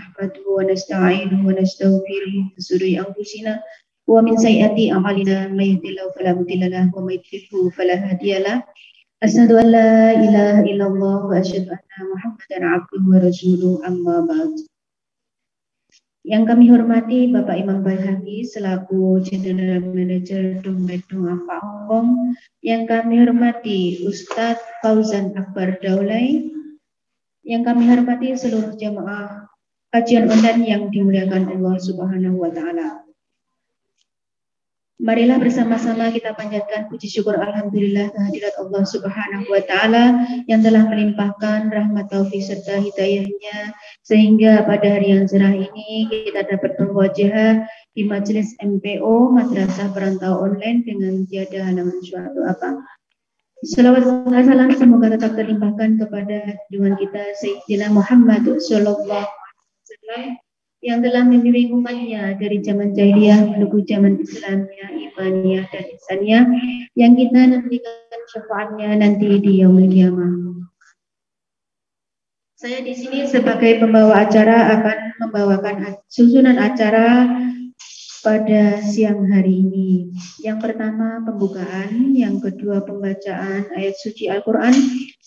نحمده ونستعينه ونستغفره من شرور أنفسنا ومن سيئات أعمالنا من يهده الله فلا مضل له ومن يضلل فلا هادي له أشهد أن لا إله إلا الله وأشهد أن محمدا عبده ورسوله أما بعد. Yang kami hormati Bapak Imam Baihaqi selaku General Manager Dompet Duafa Hongkong. Yang kami hormati Ustadz Fauzan Akbar Daulay. Yang kami hormati seluruh jamaah kajian online yang dimuliakan Allah Subhanahu wa Ta'ala. Marilah bersama-sama kita panjatkan puji syukur alhamdulillah kehadirat Allah Subhanahu wa Ta'ala yang telah melimpahkan rahmat taufik serta hidayahnya sehingga pada hari yang cerah ini kita dapat bermuajahah di majelis MPO Madrasah Perantau Online dengan tiada halangan suatu apa. Salawat dan salam semoga tetap terlimpahkan kepada junjungan kita Sayyidina Muhammad sallallahu alaihi wasallam yang telah membimbing umatnya dari zaman jahiliyah menuju zaman Islamnya, imaniyah dan ihsaniyah yang kita nantikan syafaatnya nanti di yaumul qiyamah. Saya di sini sebagai pembawa acara akan membawakan susunan acara pada siang hari ini. Yang pertama pembukaan, yang kedua pembacaan ayat suci Al-Quran,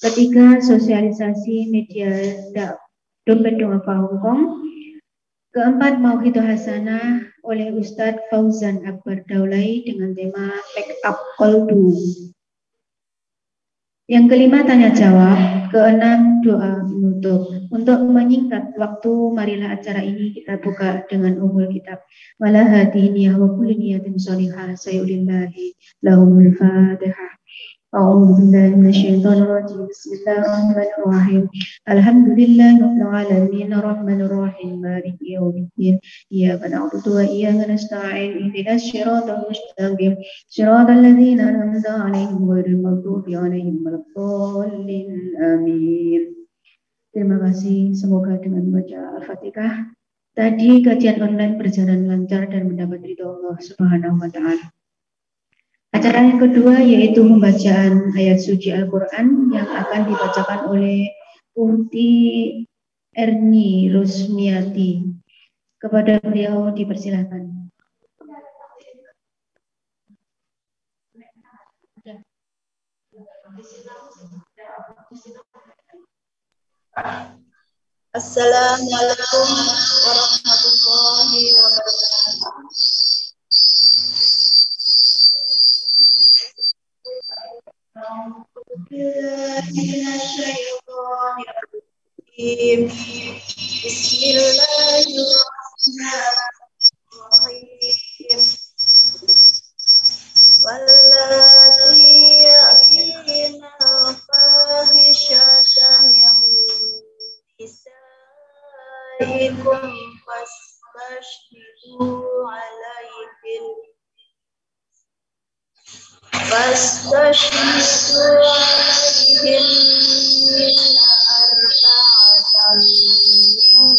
ketiga sosialisasi media Dompet Duafa Hongkong, keempat Mauhidah Hasanah oleh Ustadz Fauzan Akbar Daulay dengan tema Make Up Koldu. Yang kelima tanya jawab, keenam doa penutup. Untuk menyingkat waktu, marilah acara ini kita buka dengan umul kitab. Wala hadiniyah wa kulli niyatin sholihah sayulillahi lahumul fatihah. A'udzu billahi minasyaitonir rajim. Bismillahirrahmanirrahim. Alhamdulillahirabbil alamin arrahmanir rahim maliki yaumiddin. Iyyaka na'budu wa iyyaka nasta'in. Ihdinas siratal mustaqim. Shiratal ladzina an'amta 'alaihim ghairil maghdubi 'alaihim waladdallin. Amin. Terima kasih. Semoga dengan baca Al-Fatihah tadi kajian online berjalan lancar dan mendapat ridho Allah Subhanahu wa Ta'ala. Acara yang kedua yaitu pembacaan ayat suci Al-Quran yang akan dibacakan oleh Uhti Erni Rusmiati. Kepada beliau dipersilakan. Assalamualaikum warahmatullahi wabarakatuh. Bismillahirrahmanirrahim. Wallati ya'tina fahishatan yang nisaikum fastashhidu alaihinna arba'atan minkum.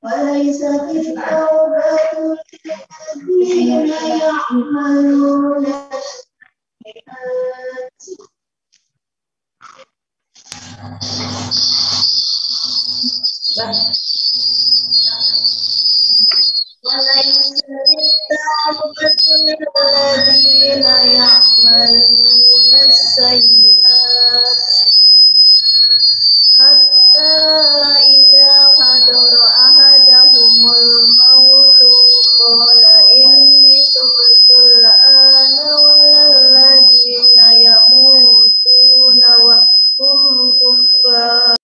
وليس التوبة للذين يعملون السيئات للذين يعملون السيئات حتى إذا حضر أحدهم الموت قال إني تبت الآن ولا الذين يموتون وهم كفار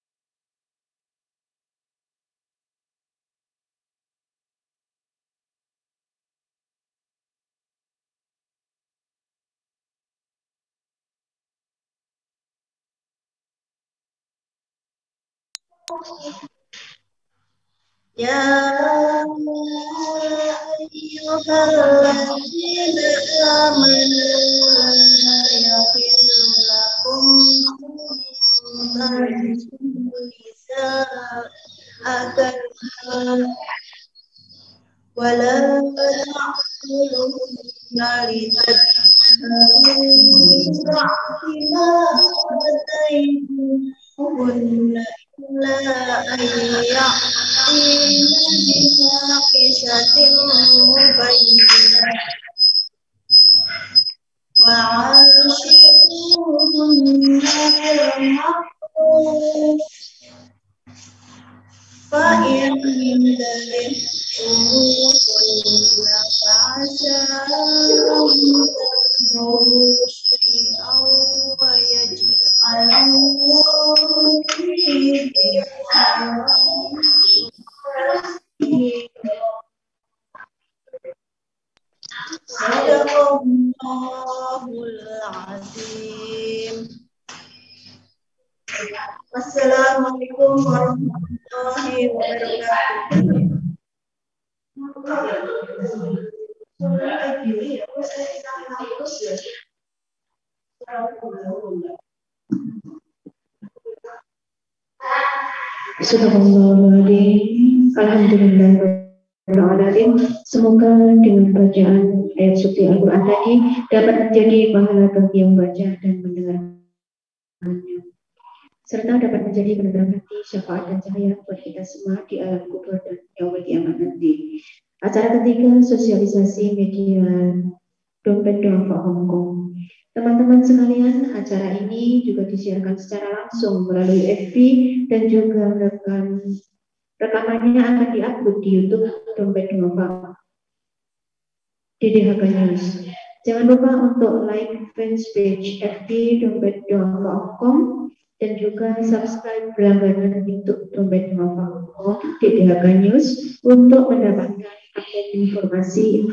يا أيها الذين آمنوا لا يحلكم نساء ولا تأكلوهن لتذهبوا ببعض ما آتيتموهن إلا أن يأتين بفاحشة مبينة وعاشروهن بالمعروف فإن كرهتموهن فعسى أن تكرهوا شيئا ويجعل الله فيه خيرا صدق الله العظيم. Assalamualaikum warahmatullahi wabarakatuh. Subhanallah, alhamdulillah. Semoga dengan bacaan ayat suci Al-Quran tadi dapat menjadi pahala bagi yang membaca dan mendengarkannya, serta dapat menjadi penerang hati, syafaat dan cahaya buat kita semua di alam kubur dan yaumul kiamat nanti. Acara ketiga, sosialisasi media Dompet Duafa Hongkong. Teman-teman sekalian, acara ini juga disiarkan secara langsung melalui FB dan juga rekamannya akan diupload di YouTube Dompet Duafa DDHK News. Jangan lupa untuk like fanpage FB Dompet Duafa Hongkong dan juga subscribe berlangganan YouTube Dompet Duafa Hongkong DDHK News untuk mendapatkan update informasi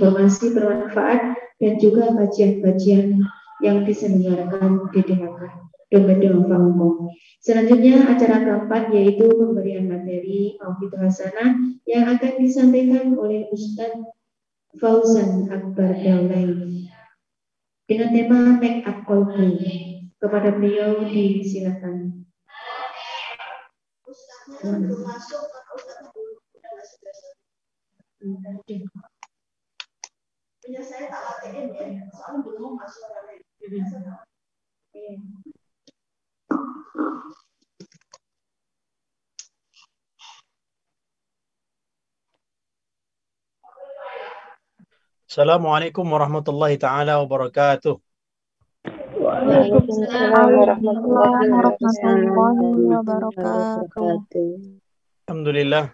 bermanfaat dan juga kajian-kajian yang diselenggarakan DDHK Dompet Duafa Hongkong. Selanjutnya acara keempat yaitu pemberian materi Mauhidah Hasanah yang akan disampaikan oleh Ustadz Fauzan Akbar Daulay dengan tema Make Up Kolbu. Kepada beliau disilakan. Saya tak ATM ya, soalnya belum masuk Assalamualaikum warahmatullahi ta'ala wabarakatuh. Waalaikumsalam warahmatullahi wabarakatuh. Alhamdulillah.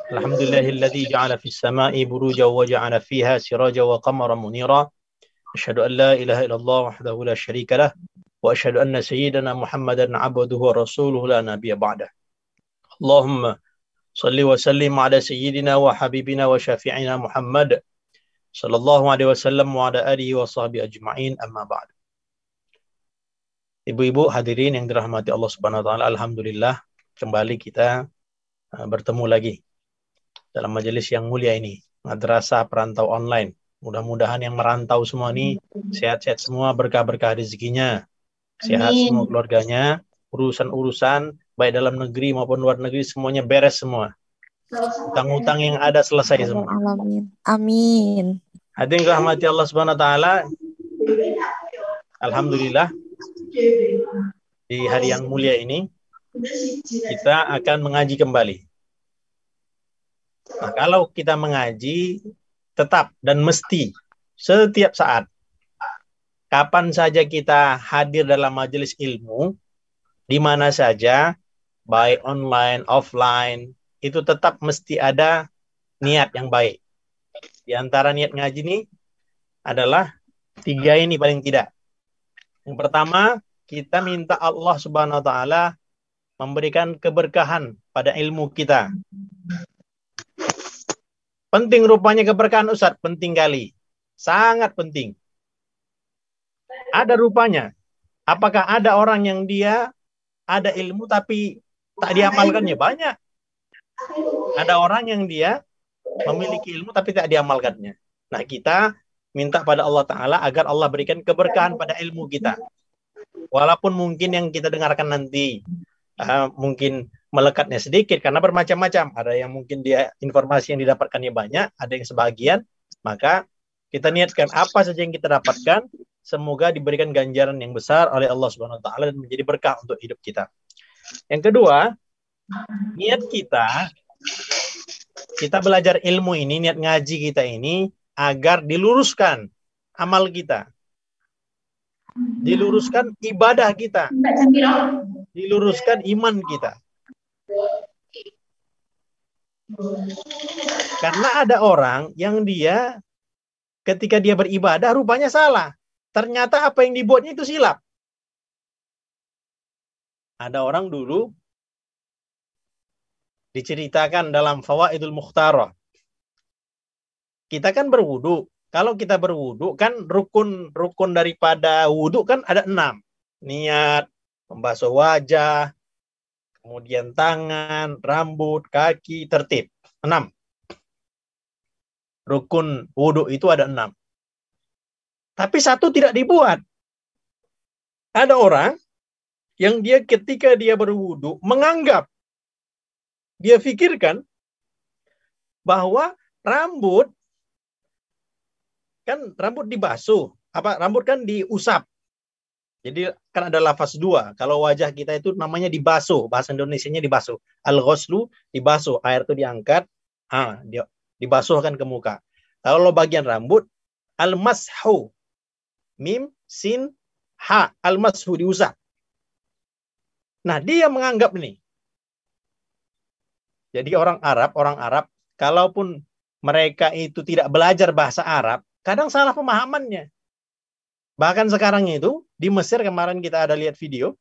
Alhamdulillahilladzi ja'ala fis sama'i burujan wa ja'ala fiha sirajan wa qamaran munira. Asyhadu an la ilaha illallah wahdahu la syarika lah wa asyhadu anna sayyidana Muhammadan 'abduhu wa rasuluhu la nabiyya ba'dah. Allahumma Salli wa sallim ala sayyidina wa habibina wa syafi'ina Muhammad sallallahu alaihi wasallam wa ala alihi wa sahbihi ajma'in, amma ba'd. Ibu-ibu hadirin yang dirahmati Allah Subhanahu wa taala, alhamdulillah kembali kita bertemu lagi dalam majelis yang mulia ini, Madrasah Perantau Online. Mudah-mudahan yang merantau semua ini sehat-sehat semua, berkah-berkah rezekinya, sehat semua keluarganya, urusan-urusan baik dalam negeri maupun luar negeri semuanya beres semua. Utang-utang yang ada selesai semua. Amin. Amin. Hadirin rahmati Allah Subhanahu wa taala. Alhamdulillah di hari yang mulia ini kita akan mengaji kembali. Nah, kalau kita mengaji tetap dan mesti setiap saat, kapan saja kita hadir dalam majelis ilmu, di mana saja, baik online, offline, itu tetap mesti ada niat yang baik. Di antara niat ngaji ini adalah 3 ini paling tidak. Yang pertama, kita minta Allah Subhanahu wa taala memberikan keberkahan pada ilmu kita. Penting rupanya keberkahan, Ustaz, penting kali. Sangat penting. Ada rupanya. Apakah ada orang yang dia ada ilmu tapi tak diamalkannya? Banyak. Ada orang yang dia memiliki ilmu tapi tak diamalkannya. Nah, kita minta pada Allah Ta'ala agar Allah berikan keberkahan pada ilmu kita. Walaupun mungkin yang kita dengarkan nanti mungkin melekatnya sedikit karena bermacam-macam. Ada yang mungkin dia informasi yang didapatkannya banyak, ada yang sebagian. Maka kita niatkan apa saja yang kita dapatkan, semoga diberikan ganjaran yang besar oleh Allah Subhanahu wa taala dan menjadi berkah untuk hidup kita. Yang kedua, niat kita belajar ilmu ini, niat ngaji kita ini agar diluruskan amal kita. Diluruskan ibadah kita. Diluruskan iman kita. Karena ada orang yang dia ketika dia beribadah rupanya salah. Ternyata apa yang dibuatnya itu silap. Ada orang dulu diceritakan dalam Fawaidul Mukhtarah. Kita kan berwudu. Kalau kita berwudu kan rukun daripada wudu kan ada 6. Niat, membasuh wajah, kemudian tangan, rambut, kaki, tertib. 6. Rukun wudu itu ada 6. Tapi 1 tidak dibuat. Ada orang yang dia ketika dia berwudu menganggap, dia pikirkan bahwa rambut dibasuh, rambut kan diusap. Jadi kan ada lafaz 2. Kalau wajah kita itu namanya dibasuh, bahasa Indonesianya dibasuh. Al-ghuslu dibasuh, air itu diangkat, dibasuhkan ke muka. Kalau bagian rambut, al-mashu, mim, sin, ha, al-mashu diusap. Nah, dia menganggap nih. Jadi orang Arab, kalaupun mereka itu tidak belajar bahasa Arab, kadang salah pemahamannya. Bahkan sekarang itu, di Mesir kemarin kita ada lihat video,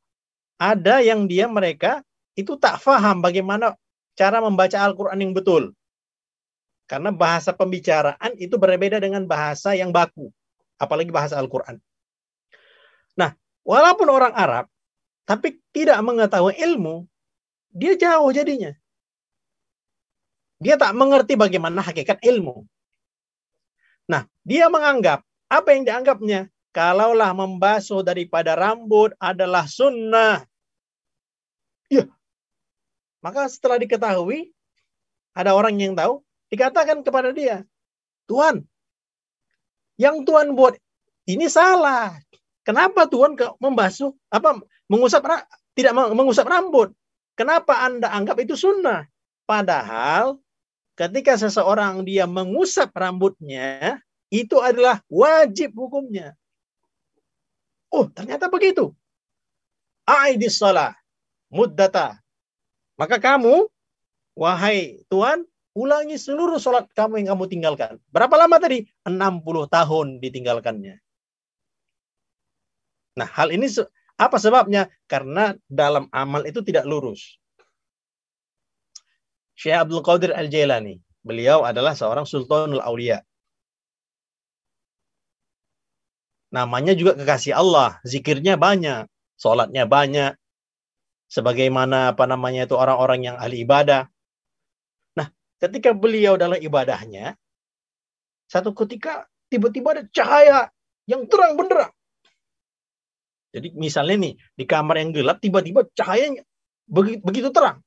ada yang mereka itu tak paham bagaimana cara membaca Al-Quran yang betul. Karena bahasa pembicaraan itu berbeda dengan bahasa yang baku. Apalagi bahasa Al-Quran. Nah, walaupun orang Arab, tapi tidak mengetahui ilmu, dia jauh jadinya. Dia tak mengerti bagaimana hakikat ilmu. Nah, dia menganggap, apa yang dianggapnya? Kalaulah membasuh daripada rambut adalah sunnah. Ya. Maka setelah diketahui, ada orang yang tahu, dikatakan kepada dia, Tuhan, yang Tuhan buat ini salah. Kenapa Tuhan tidak mengusap rambut? Kenapa Anda anggap itu sunnah? Padahal ketika seseorang dia mengusap rambutnya, itu adalah wajib hukumnya. Oh, ternyata begitu. A'idis shalah muddata. Maka kamu, wahai Tuhan, ulangi seluruh sholat kamu yang kamu tinggalkan. Berapa lama tadi? 60 tahun ditinggalkannya. Nah, hal ini apa sebabnya? Karena dalam amal itu tidak lurus. Syekh Abdul Qadir Al-Jailani. Beliau adalah seorang Sultanul Aulia. Namanya juga kekasih Allah, zikirnya banyak, sholatnya banyak, sebagaimana itu orang-orang yang ahli ibadah. Nah, ketika beliau dalam ibadahnya, satu ketika tiba-tiba ada cahaya yang terang benderang. Jadi misalnya nih, di kamar yang gelap, tiba-tiba cahayanya begitu terang.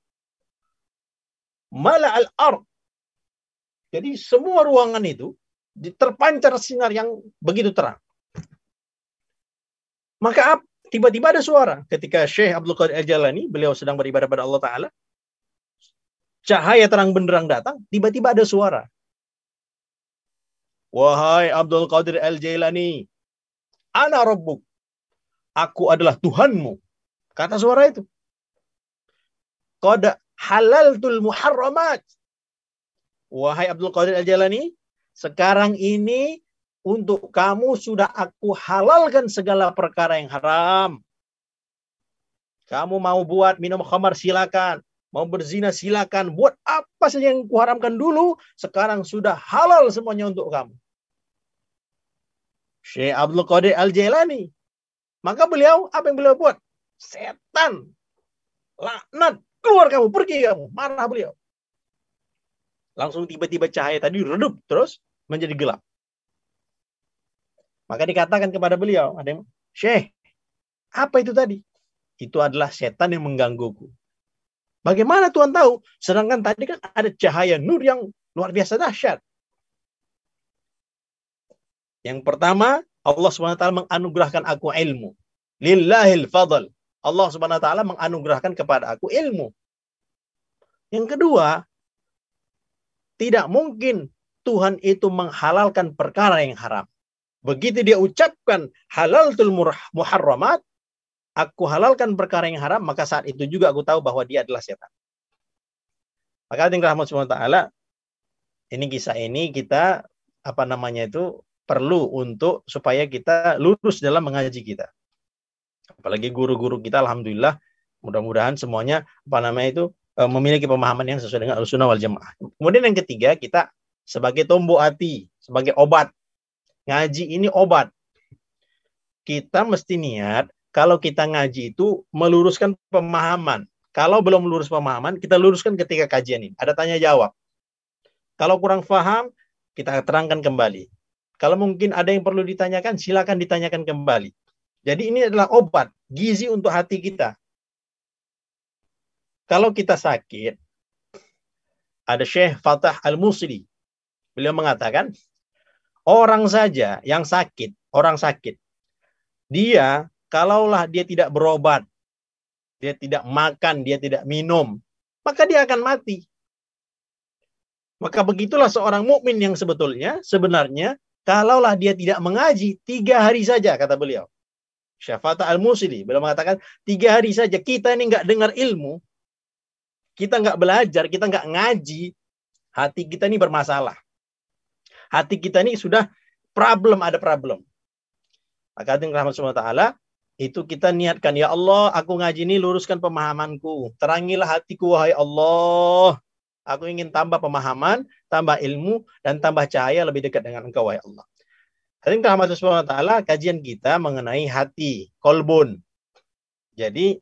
Mala al-ard. Jadi semua ruangan itu terpancar sinar yang begitu terang. Maka tiba-tiba ada suara ketika Syekh Abdul Qadir Al-Jailani, beliau sedang beribadah pada Allah Ta'ala, cahaya terang benderang datang, tiba-tiba ada suara. Wahai Abdul Qadir Al-Jailani, ana rabbuk. Aku adalah Tuhanmu. Kata suara itu. Qad halaltul muharramat. Wahai Abdul Qadir Al-Jailani, sekarang ini untuk kamu sudah aku halalkan segala perkara yang haram. Kamu mau buat minum khamar silakan, mau berzina silakan, buat apa saja yang kuharamkan dulu, sekarang sudah halal semuanya untuk kamu. Syekh Abdul Qadir Al-Jailani. Maka beliau, apa yang beliau buat? Setan, laknat, keluar kamu, pergi kamu, marah beliau. Langsung tiba-tiba cahaya tadi redup, terus menjadi gelap. Maka dikatakan kepada beliau, ada yang, Syekh, apa itu tadi? Itu adalah setan yang menggangguku. Bagaimana Tuhan tahu? Sedangkan tadi kan ada cahaya nur yang luar biasa dahsyat. Yang pertama, Allah SWT menganugerahkan aku ilmu. Lillahil fadl. Allah SWT menganugerahkan kepada aku ilmu. Yang kedua, tidak mungkin Tuhan itu menghalalkan perkara yang haram. Begitu dia ucapkan halaltul muharramat, aku halalkan perkara yang haram, maka saat itu juga aku tahu bahwa dia adalah setan. Maka tinggal rahmat SWT, ini kisah ini kita perlu untuk supaya kita lurus dalam mengaji kita. Apalagi guru-guru kita, alhamdulillah, mudah-mudahan semuanya memiliki pemahaman yang sesuai dengan Ahlussunnah wal Jamaah. Kemudian yang ketiga, kita sebagai tombok hati, sebagai obat. Ngaji ini obat. Kita mesti niat kalau kita ngaji itu meluruskan pemahaman. Kalau belum lurus pemahaman, kita luruskan ketika kajian ini. Ada tanya jawab. Kalau kurang paham, kita terangkan kembali. Kalau mungkin ada yang perlu ditanyakan, silakan ditanyakan kembali. Jadi ini adalah obat, gizi untuk hati kita. Kalau kita sakit, ada Syekh Fatah Al-Musli. Beliau mengatakan, orang saja yang sakit, orang sakit, dia kalaulah dia tidak berobat, dia tidak makan, dia tidak minum, maka dia akan mati. Maka begitulah seorang mukmin yang sebenarnya kalaulah dia tidak mengaji 3 hari saja, kata beliau. Syekh Fatah Al-Musli beliau mengatakan 3 hari saja kita ini nggak dengar ilmu, kita nggak belajar, kita nggak ngaji, hati kita ini bermasalah. Hati kita ini sudah ada problem. Maka dengan rahmat SWT, itu kita niatkan, ya Allah, aku ngaji ini luruskan pemahamanku. Terangilah hatiku, wahai Allah. Aku ingin tambah pemahaman, tambah ilmu, dan tambah cahaya lebih dekat dengan Engkau, wahai Allah. Dengan rahmat SWT, kajian kita mengenai hati, kolbun. Jadi,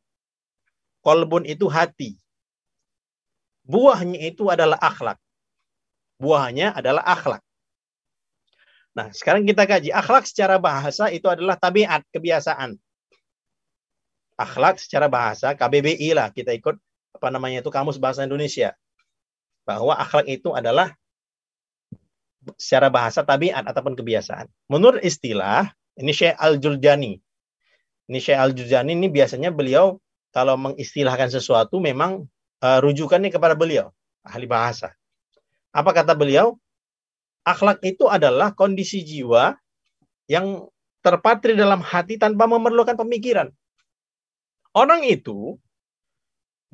kolbun itu hati. Buahnya itu adalah akhlak. Buahnya adalah akhlak. Nah, sekarang kita kaji. Akhlak secara bahasa itu adalah tabiat, kebiasaan. Akhlak secara bahasa, KBBI lah, kita ikut Kamus Bahasa Indonesia. Bahwa akhlak itu adalah secara bahasa tabiat ataupun kebiasaan. Menurut istilah, ini Syekh Al-Jurjani. Ini Syekh Al-Jurjani ini biasanya beliau kalau mengistilahkan sesuatu memang rujukannya kepada beliau, ahli bahasa. Apa kata beliau? Akhlak itu adalah kondisi jiwa yang terpatri dalam hati tanpa memerlukan pemikiran. Orang itu,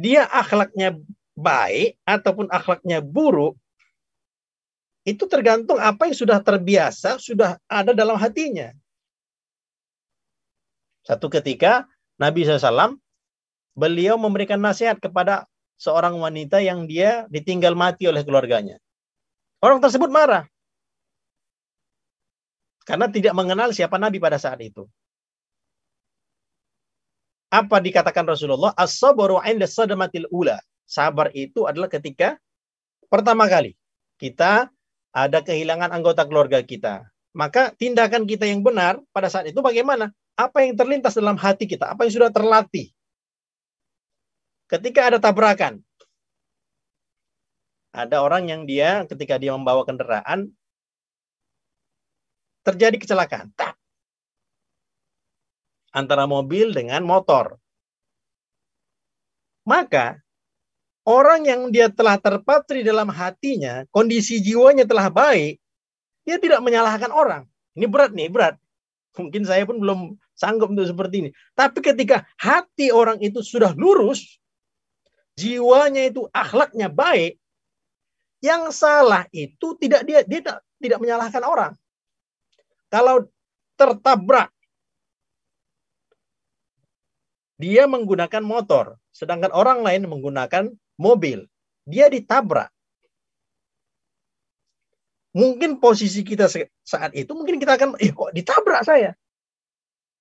dia akhlaknya baik ataupun akhlaknya buruk, itu tergantung apa yang sudah terbiasa, sudah ada dalam hatinya. Satu ketika, Nabi SAW, beliau memberikan nasihat kepada seorang wanita yang dia ditinggal mati oleh keluarganya. Orang tersebut marah. Karena tidak mengenal siapa Nabi pada saat itu. Apa dikatakan Rasulullah? As-sabru 'inda sadamatil ula. Sabar itu adalah ketika pertama kali kita ada kehilangan anggota keluarga kita. Maka tindakan kita yang benar pada saat itu bagaimana? Apa yang terlintas dalam hati kita? Apa yang sudah terlatih? Ketika ada tabrakan, ada orang yang dia ketika dia membawa kendaraan terjadi kecelakaan antara mobil dengan motor. Maka orang yang dia telah terpatri dalam hatinya, kondisi jiwanya telah baik, dia tidak menyalahkan orang. Ini berat nih, berat. Mungkin saya pun belum sanggup untuk seperti ini. Tapi ketika hati orang itu sudah lurus, jiwanya itu akhlaknya baik, yang salah itu dia tidak menyalahkan orang. Kalau tertabrak, dia menggunakan motor, sedangkan orang lain menggunakan mobil. Dia ditabrak. Mungkin posisi kita saat itu, mungkin kita akan, kok ditabrak saya?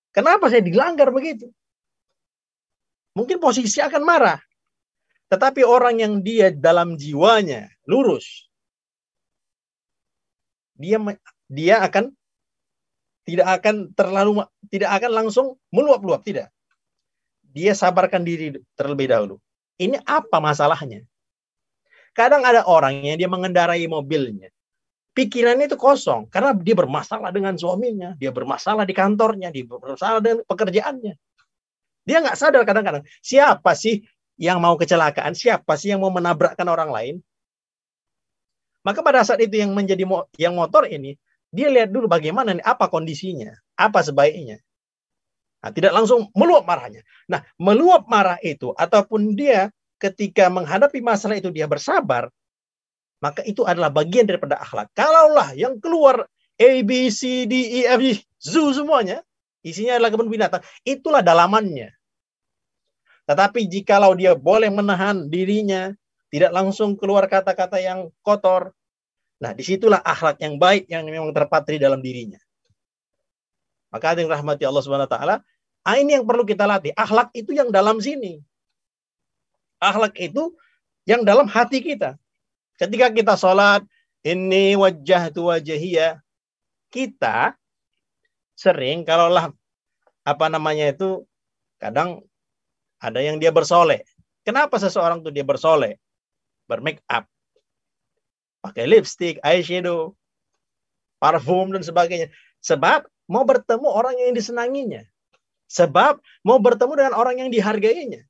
Kenapa saya dilanggar begitu? Mungkin posisi akan marah. Tetapi orang yang dia dalam jiwanya lurus, dia akan tidak akan langsung meluap-luap, tidak. Dia sabarkan diri terlebih dahulu. Ini apa masalahnya? Kadang ada orang yang dia mengendarai mobilnya, pikirannya itu kosong karena dia bermasalah dengan suaminya, dia bermasalah di kantornya, dia bermasalah dengan pekerjaannya. Dia nggak sadar kadang-kadang siapa sih yang mau kecelakaan, siapa sih yang mau menabrakkan orang lain. Maka pada saat itu yang menjadi yang motor ini, dia lihat dulu bagaimana nih, apa kondisinya, apa sebaiknya. Nah, tidak langsung meluap marahnya. Nah, meluap marah itu ataupun dia ketika menghadapi masalah itu dia bersabar, maka itu adalah bagian daripada akhlak. Kalaulah yang keluar A, B, C, D, E, F, G, zoo semuanya, isinya adalah kebun binatang, itulah dalamannya. Tetapi jikalau dia boleh menahan dirinya, tidak langsung keluar kata-kata yang kotor, nah disitulah akhlak yang baik yang memang terpatri dalam dirinya. Maka yang rahmati Allah Subhanahu Wa Taala, ini yang perlu kita latih. Akhlak itu yang dalam sini. Akhlak itu yang dalam hati kita. Ketika kita sholat, ini wajjahtu wajhiyya, kita sering kalaulah kadang ada yang dia bersolek. Kenapa seseorang tuh dia bersolek, bermake up, pakai lipstick, eyeshadow, parfum dan sebagainya? Sebab mau bertemu orang yang disenanginya. Sebab mau bertemu dengan orang yang dihargainya.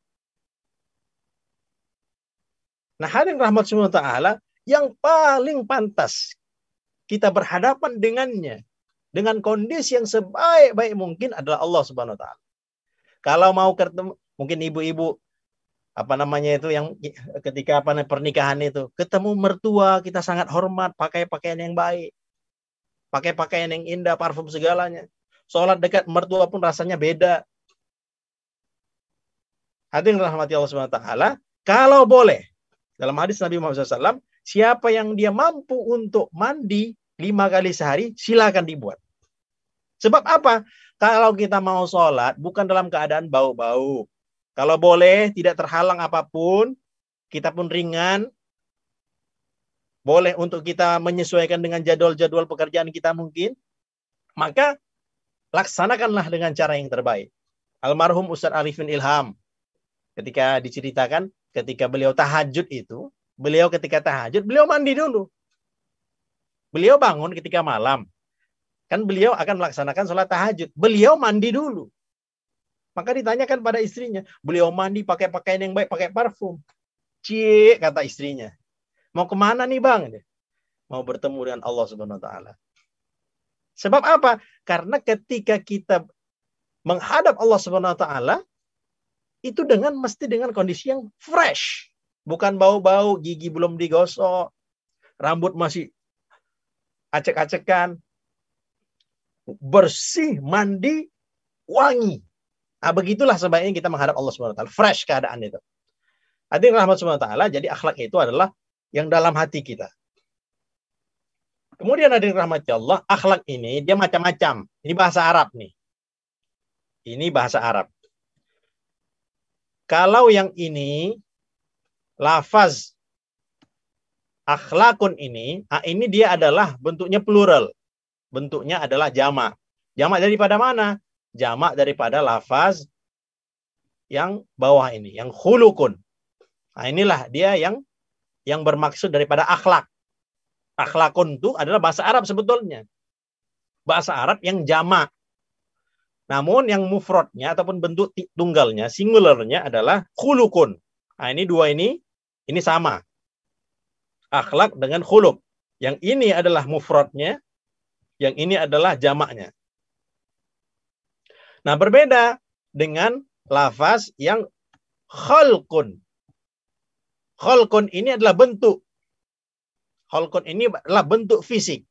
Nah, hadirin rahmat subhanahu wa ta'ala, yang paling pantas kita berhadapan dengannya, dengan kondisi yang sebaik-baik mungkin adalah Allah Subhanahu wa Ta'ala. Kalau mau ketemu, mungkin ibu-ibu yang ketika pernikahan itu ketemu mertua, kita sangat hormat, pakai pakaian yang baik, pakai pakaian yang indah, parfum segalanya. Sholat dekat mertua pun rasanya beda. Hadirin rahmati Allah Subhanahu wa Ta'ala, kalau boleh, dalam hadis Nabi Muhammad SAW, siapa yang dia mampu untuk mandi 5 kali sehari, silakan dibuat. Sebab apa? Kalau kita mau sholat, bukan dalam keadaan bau-bau. Kalau boleh, tidak terhalang apapun, kita pun ringan, boleh untuk kita menyesuaikan dengan jadwal-jadwal pekerjaan kita mungkin, maka laksanakanlah dengan cara yang terbaik. Almarhum Ustaz Arifin Ilham, ketika diceritakan, ketika beliau tahajud itu, beliau mandi dulu. Beliau bangun ketika malam. Kan beliau akan melaksanakan sholat tahajud. Beliau mandi dulu. Maka ditanyakan pada istrinya. Beliau mandi pakai pakaian yang baik, pakai parfum. Cie, kata istrinya. Mau kemana nih bang? Mau bertemu dengan Allah Subhanahu wa Ta'ala. Sebab apa? Karena ketika kita menghadap Allah Subhanahu wa Ta'ala, itu mesti dengan kondisi yang fresh. Bukan bau-bau, gigi belum digosok, rambut masih acek-acekan. Bersih, mandi, wangi. Nah, begitulah sebaiknya kita menghadap Allah Subhanahu wa Ta'ala. Fresh keadaan itu. Hadirin rahmat subhanahu wa ta'ala, jadi akhlak itu adalah yang dalam hati kita. Kemudian hadirin rahmat Allah, akhlak ini dia macam-macam. Ini bahasa Arab nih. Ini bahasa Arab. Kalau yang ini lafaz akhlakun ini dia adalah bentuknya plural. Bentuknya adalah jamak. Jamak daripada mana? Jamak daripada lafaz yang bawah ini, yang khulukun. Nah, inilah dia yang bermaksud daripada akhlak. Akhlakun itu adalah bahasa Arab sebetulnya. Bahasa Arab yang jamak. Namun yang mufradnya ataupun bentuk tunggalnya, singularnya adalah khulukun. Nah, ini dua ini sama. Akhlak dengan khuluk. Yang ini adalah mufradnya, yang ini adalah jamaknya. Nah, berbeda dengan lafaz yang khalqun. Khalqun ini adalah bentuk. Khalqun ini adalah bentuk fisik.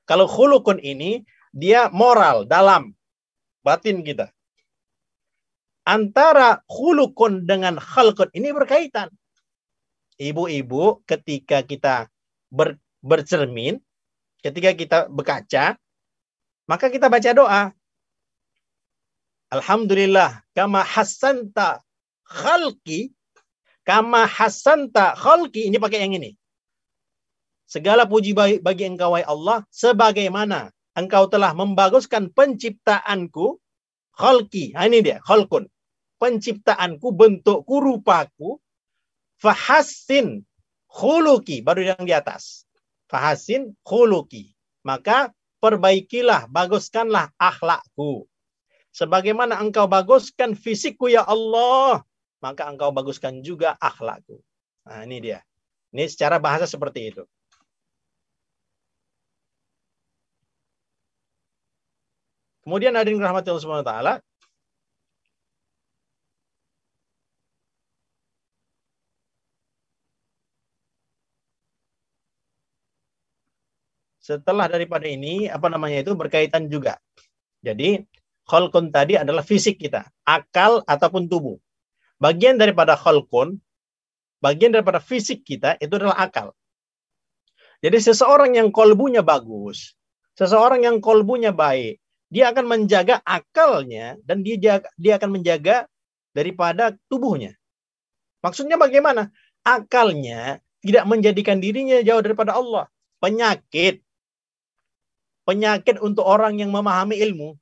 Kalau khulukun ini, dia moral, dalam, batin kita. Antara khulukun dengan khalqun ini berkaitan. Ibu-ibu ketika kita bercermin, ketika kita berkaca, maka kita baca doa. Alhamdulillah, kama hassanta khalqi, ini pakai yang ini. Segala puji bagi engkau, wahai Allah, sebagaimana engkau telah membaguskan penciptaanku, khalqi. Nah, ini dia, khalqun. Penciptaanku, bentukku, rupaku, fahassin khuluki, baru yang di atas. Fahassin khuluki. Maka perbaikilah, baguskanlah akhlakku. Sebagaimana engkau baguskan fisikku ya Allah, maka engkau baguskan juga akhlakku. Nah, ini dia. Ini secara bahasa seperti itu. Kemudian hadirin rahmati Allah Subhanahu wa taala, setelah daripada ini berkaitan juga. Jadi khalqun tadi adalah fisik kita, akal ataupun tubuh. Bagian daripada khalqun, bagian daripada fisik kita itu adalah akal. Jadi seseorang yang kolbunya bagus, seseorang yang kolbunya baik, dia akan menjaga akalnya dan dia akan menjaga daripada tubuhnya. Maksudnya bagaimana? Akalnya tidak menjadikan dirinya jauh daripada Allah. Penyakit untuk orang yang memahami ilmu.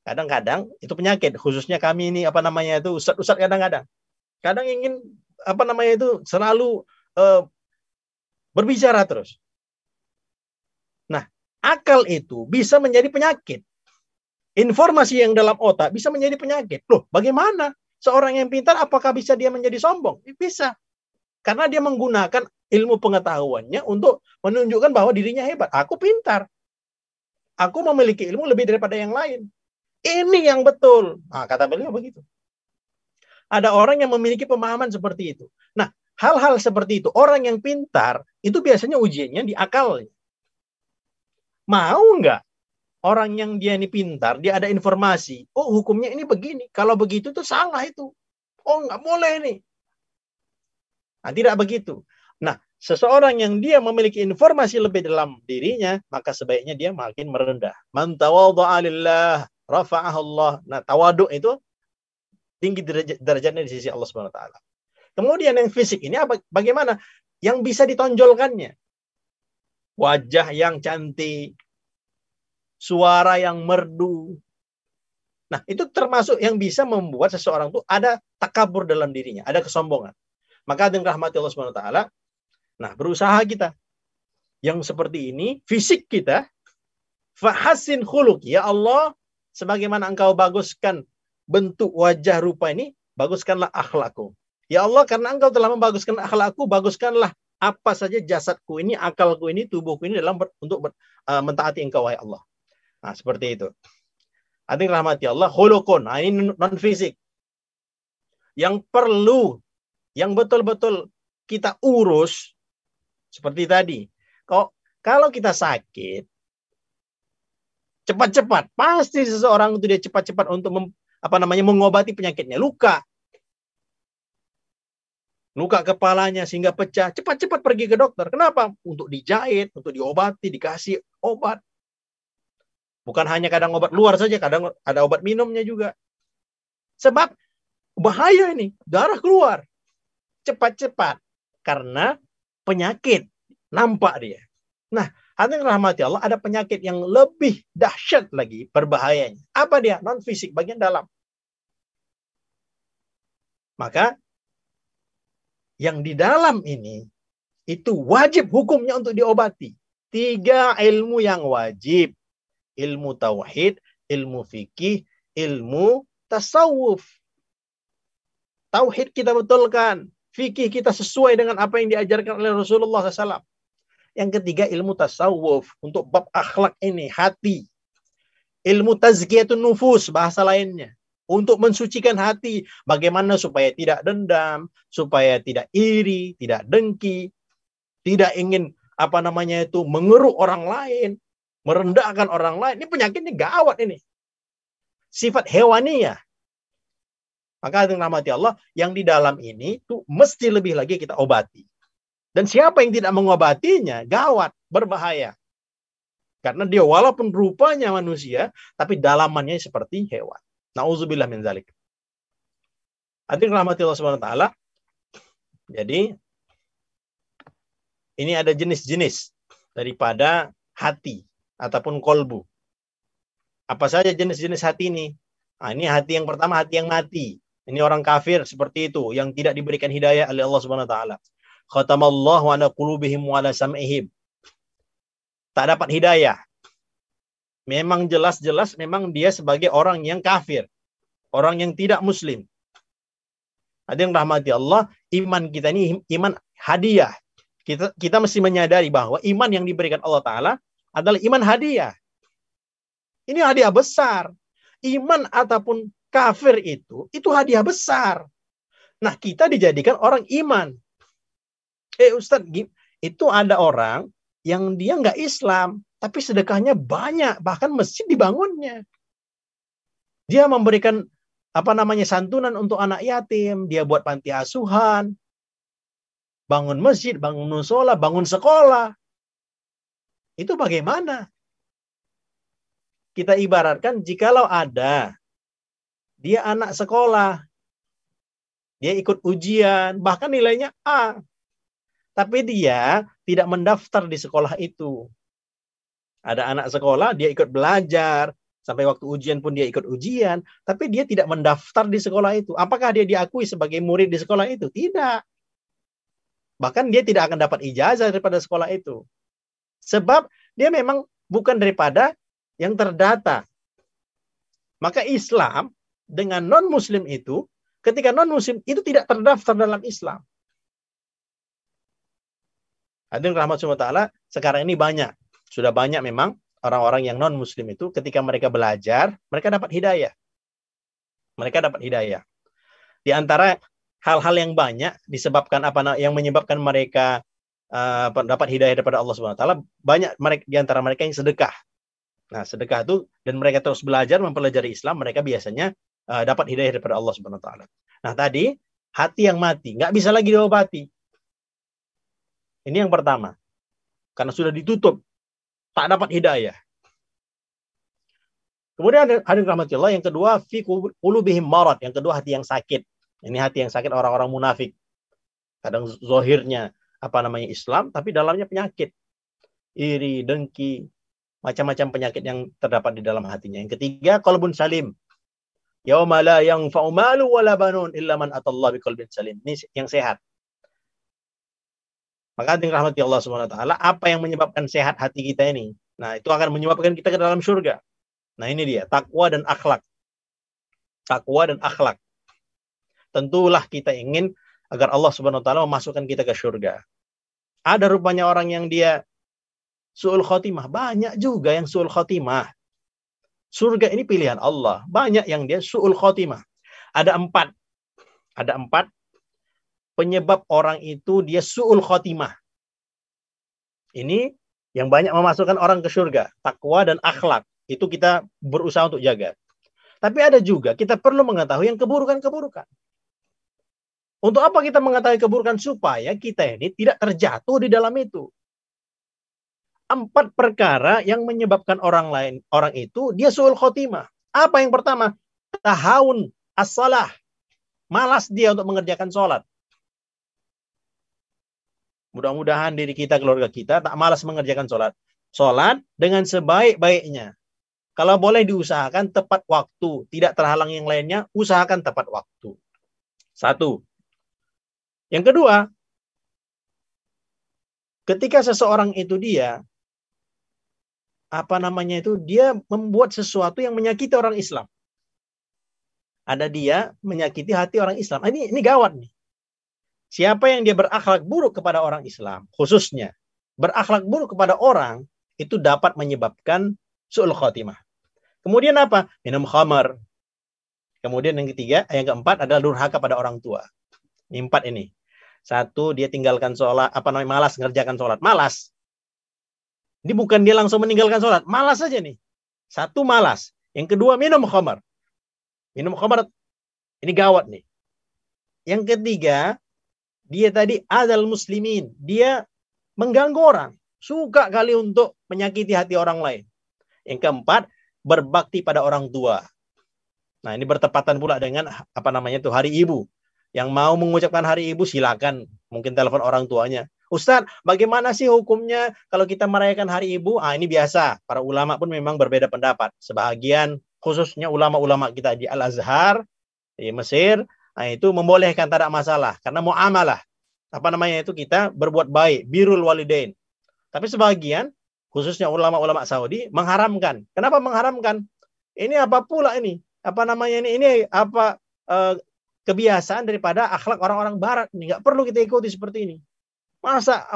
Kadang-kadang itu penyakit, khususnya kami ini ustadz kadang-kadang ingin selalu berbicara terus. Nah, akal itu bisa menjadi penyakit. Informasi yang dalam otak bisa menjadi penyakit. Loh, bagaimana? Seorang yang pintar apakah bisa dia menjadi sombong? Bisa. Karena dia menggunakan ilmu pengetahuannya untuk menunjukkan bahwa dirinya hebat. Aku pintar. Aku memiliki ilmu lebih daripada yang lain. Ini yang betul. Nah, kata beliau begitu. Ada orang yang memiliki pemahaman seperti itu. Nah, hal-hal seperti itu, orang yang pintar, itu biasanya ujiannya di akalnya. Mau nggak orang yang dia ini pintar, dia ada informasi, oh hukumnya ini begini, kalau begitu itu salah itu. Oh nggak boleh nih. Nah, tidak begitu. Nah, seseorang yang dia memiliki informasi lebih dalam dirinya, maka sebaiknya dia makin merendah. Man tawadha'a lillah rafa'ahu Allah. Nah, tawadhu itu tinggi derajatnya di sisi Allah Subhanahu wa taala. Kemudian yang fisik ini bagaimana? Yang bisa ditonjolkannya. Wajah yang cantik, suara yang merdu. Nah, itu termasuk yang bisa membuat seseorang itu ada takabur dalam dirinya, ada kesombongan. Maka dengan rahmat Allah Subhanahu wa taala, nah, berusaha kita yang seperti ini, fisik kita, fahassin khuluq, ya Allah, sebagaimana engkau baguskan bentuk wajah rupa ini, baguskanlah akhlakku. Ya Allah, karena engkau telah membaguskan akhlakku, baguskanlah apa saja jasadku ini, akalku ini, tubuhku ini untuk mentaati engkau, wahai Allah. Nah, seperti itu. Hadirin rahmati Allah, khuluqun. Nah, ini non fisik. Yang perlu, yang betul-betul kita urus seperti tadi. Kalau kita sakit, cepat-cepat pasti seseorang itu dia cepat-cepat untuk mengobati penyakitnya, luka. luka kepalanya sehingga pecah, cepat-cepat pergi ke dokter. Kenapa? Untuk dijahit, untuk diobati, dikasih obat. Bukan hanya kadang obat luar saja, kadang ada obat minumnya juga. Sebab bahaya ini, darah keluar. Cepat-cepat. Karena penyakit. Nampak dia. Nah, hadirin rahmati Allah, ada penyakit yang lebih dahsyat lagi berbahayanya. Apa dia? Non-fisik, bagian dalam. Maka, yang di dalam ini, itu wajib hukumnya untuk diobati. 3 ilmu yang wajib. Ilmu tauhid, ilmu fikih, ilmu tasawuf. Tauhid kita betulkan. Fikih kita sesuai dengan apa yang diajarkan oleh Rasulullah SAW. Yang ketiga, ilmu tasawuf. Untuk bab akhlak ini, hati. Ilmu tazkiyatun nufus, bahasa lainnya. Untuk mensucikan hati. Bagaimana supaya tidak dendam, supaya tidak iri, tidak dengki, tidak ingin mengeruk orang lain, merendahkan orang lain. Ini penyakitnya gawat ini. Sifat hewaniyah. Maka dengan rahmati Allah, yang di dalam ini tuh mesti lebih lagi kita obati. Dan siapa yang tidak mengobatinya, gawat, berbahaya. Karena dia walaupun rupanya manusia, tapi dalamannya seperti hewan. Nauzubillah min dzalik. Hadirin rahmati Allah Subhanahu wa taala. Jadi ini ada jenis-jenis daripada hati ataupun kolbu. Apa saja jenis-jenis hati ini? Nah, ini hati yang pertama, hati yang mati. Ini orang kafir seperti itu, yang tidak diberikan hidayah oleh Allah Subhanahu wa taala. Khatamallahu ala qulubihim wa ala sam'ihim. Tak dapat hidayah. Memang jelas-jelas memang dia sebagai orang yang kafir. Orang yang tidak muslim. Ada yang rahmati Allah, iman kita ini iman hadiah. Kita mesti menyadari bahwa iman yang diberikan Allah Ta'ala adalah iman hadiah. Ini hadiah besar. Iman ataupun kafir itu hadiah besar. Nah, kita dijadikan orang iman. Ustaz, itu ada orang yang dia nggak Islam, tapi sedekahnya banyak, bahkan masjid dibangunnya. Dia memberikan santunan untuk anak yatim, dia buat panti asuhan, bangun masjid, bangun musola, bangun sekolah. Itu bagaimana? Kita ibaratkan jikalau ada dia anak sekolah, dia ikut ujian, bahkan nilainya A, tapi dia tidak mendaftar di sekolah itu. Ada anak sekolah, dia ikut belajar, sampai waktu ujian pun dia ikut ujian, tapi dia tidak mendaftar di sekolah itu. Apakah dia diakui sebagai murid di sekolah itu? Tidak. Bahkan dia tidak akan dapat ijazah daripada sekolah itu. Sebab dia memang bukan daripada yang terdata. Maka Islam dengan non-muslim itu, ketika non-muslim itu tidak terdaftar dalam Islam. Hadirin rahmat subhanahu wa ta'ala, sekarang ini sudah banyak memang orang-orang yang non-muslim itu ketika mereka belajar, mereka dapat hidayah. Mereka dapat hidayah. Di antara hal-hal yang banyak disebabkan yang menyebabkan mereka dapat hidayah daripada Allah Subhanahu wa taala, banyak di antara mereka yang sedekah. Nah, sedekah itu dan mereka terus belajar mempelajari Islam, mereka biasanya dapat hidayah daripada Allah Subhanahu wa taala. Nah, tadi hati yang mati, nggak bisa lagi diobati. Ini yang pertama. Karena sudah ditutup, tak dapat hidayah. Kemudian hadirin rahmatillah, yang kedua fi qulubihim marad, yang kedua hati yang sakit. Ini hati yang sakit orang-orang munafik. Kadang zahirnya Islam, tapi dalamnya penyakit. Iri, dengki, macam-macam penyakit yang terdapat di dalam hatinya. Yang ketiga, qalbun salim. Yauma la yanfa'u malu wala banun illa man atallaha biqalbin salim. Ini yang sehat. Maka dengan rahmati Allah Subhanahu wa taala, apa yang menyebabkan sehat hati kita ini? Nah, itu akan menyebabkan kita ke dalam surga. Nah, ini dia, takwa dan akhlak. Takwa dan akhlak. Tentulah kita ingin agar Allah Subhanahu wa taala memasukkan kita ke surga. Ada rupanya orang yang dia su'ul khotimah, banyak juga yang su'ul khotimah. Surga ini pilihan Allah, banyak yang dia su'ul khotimah. Ada empat penyebab orang itu dia su'ul khotimah. Ini yang banyak memasukkan orang ke surga. Takwa dan akhlak. Itu kita berusaha untuk jaga. Tapi ada juga, kita perlu mengetahui yang keburukan-keburukan. Untuk apa kita mengetahui keburukan? Supaya kita ini tidak terjatuh di dalam itu. 4 perkara yang menyebabkan orang itu dia su'ul khotimah. Apa yang pertama? Tahawun as-salah. Malas dia untuk mengerjakan sholat. Mudah-mudahan diri kita, keluarga kita tak malas mengerjakan sholat. Sholat dengan sebaik-baiknya. Kalau boleh diusahakan tepat waktu. Tidak terhalang yang lainnya, usahakan tepat waktu. 1. Yang kedua, ketika seseorang itu dia membuat sesuatu yang menyakiti orang Islam. Ada dia menyakiti hati orang Islam. Ini gawat nih. Siapa yang dia berakhlak buruk kepada orang Islam, khususnya berakhlak buruk kepada orang, itu dapat menyebabkan su'ul khotimah. Kemudian apa? Minum khamar. Kemudian yang keempat adalah durhaka pada orang tua. Ini 4 ini. 1, dia tinggalkan sholat, malas mengerjakan sholat. Malas. Ini bukan dia langsung meninggalkan sholat. Malas saja nih. 1, malas. Yang kedua, minum khamar. Minum khamar, ini gawat nih. Yang ketiga, dia tadi adal muslimin. Dia mengganggu orang. Suka kali untuk menyakiti hati orang lain. Yang keempat, berbakti pada orang tua. Nah, ini bertepatan pula dengan Hari Ibu. Yang mau mengucapkan Hari Ibu silakan, mungkin telepon orang tuanya. Ustadz, bagaimana sih hukumnya kalau kita merayakan Hari Ibu? Ini biasa. Para ulama pun memang berbeda pendapat. Sebahagian, khususnya ulama-ulama kita di Al-Azhar, di Mesir, itu membolehkan, tak ada masalah. Karena muamalah. Kita berbuat baik. Birrul walidain. Tapi sebagian, khususnya ulama-ulama Saudi, mengharamkan. Kenapa mengharamkan? Ini apa pula ini? Kebiasaan daripada akhlak orang-orang barat. Ini nggak perlu kita ikuti seperti ini. Masa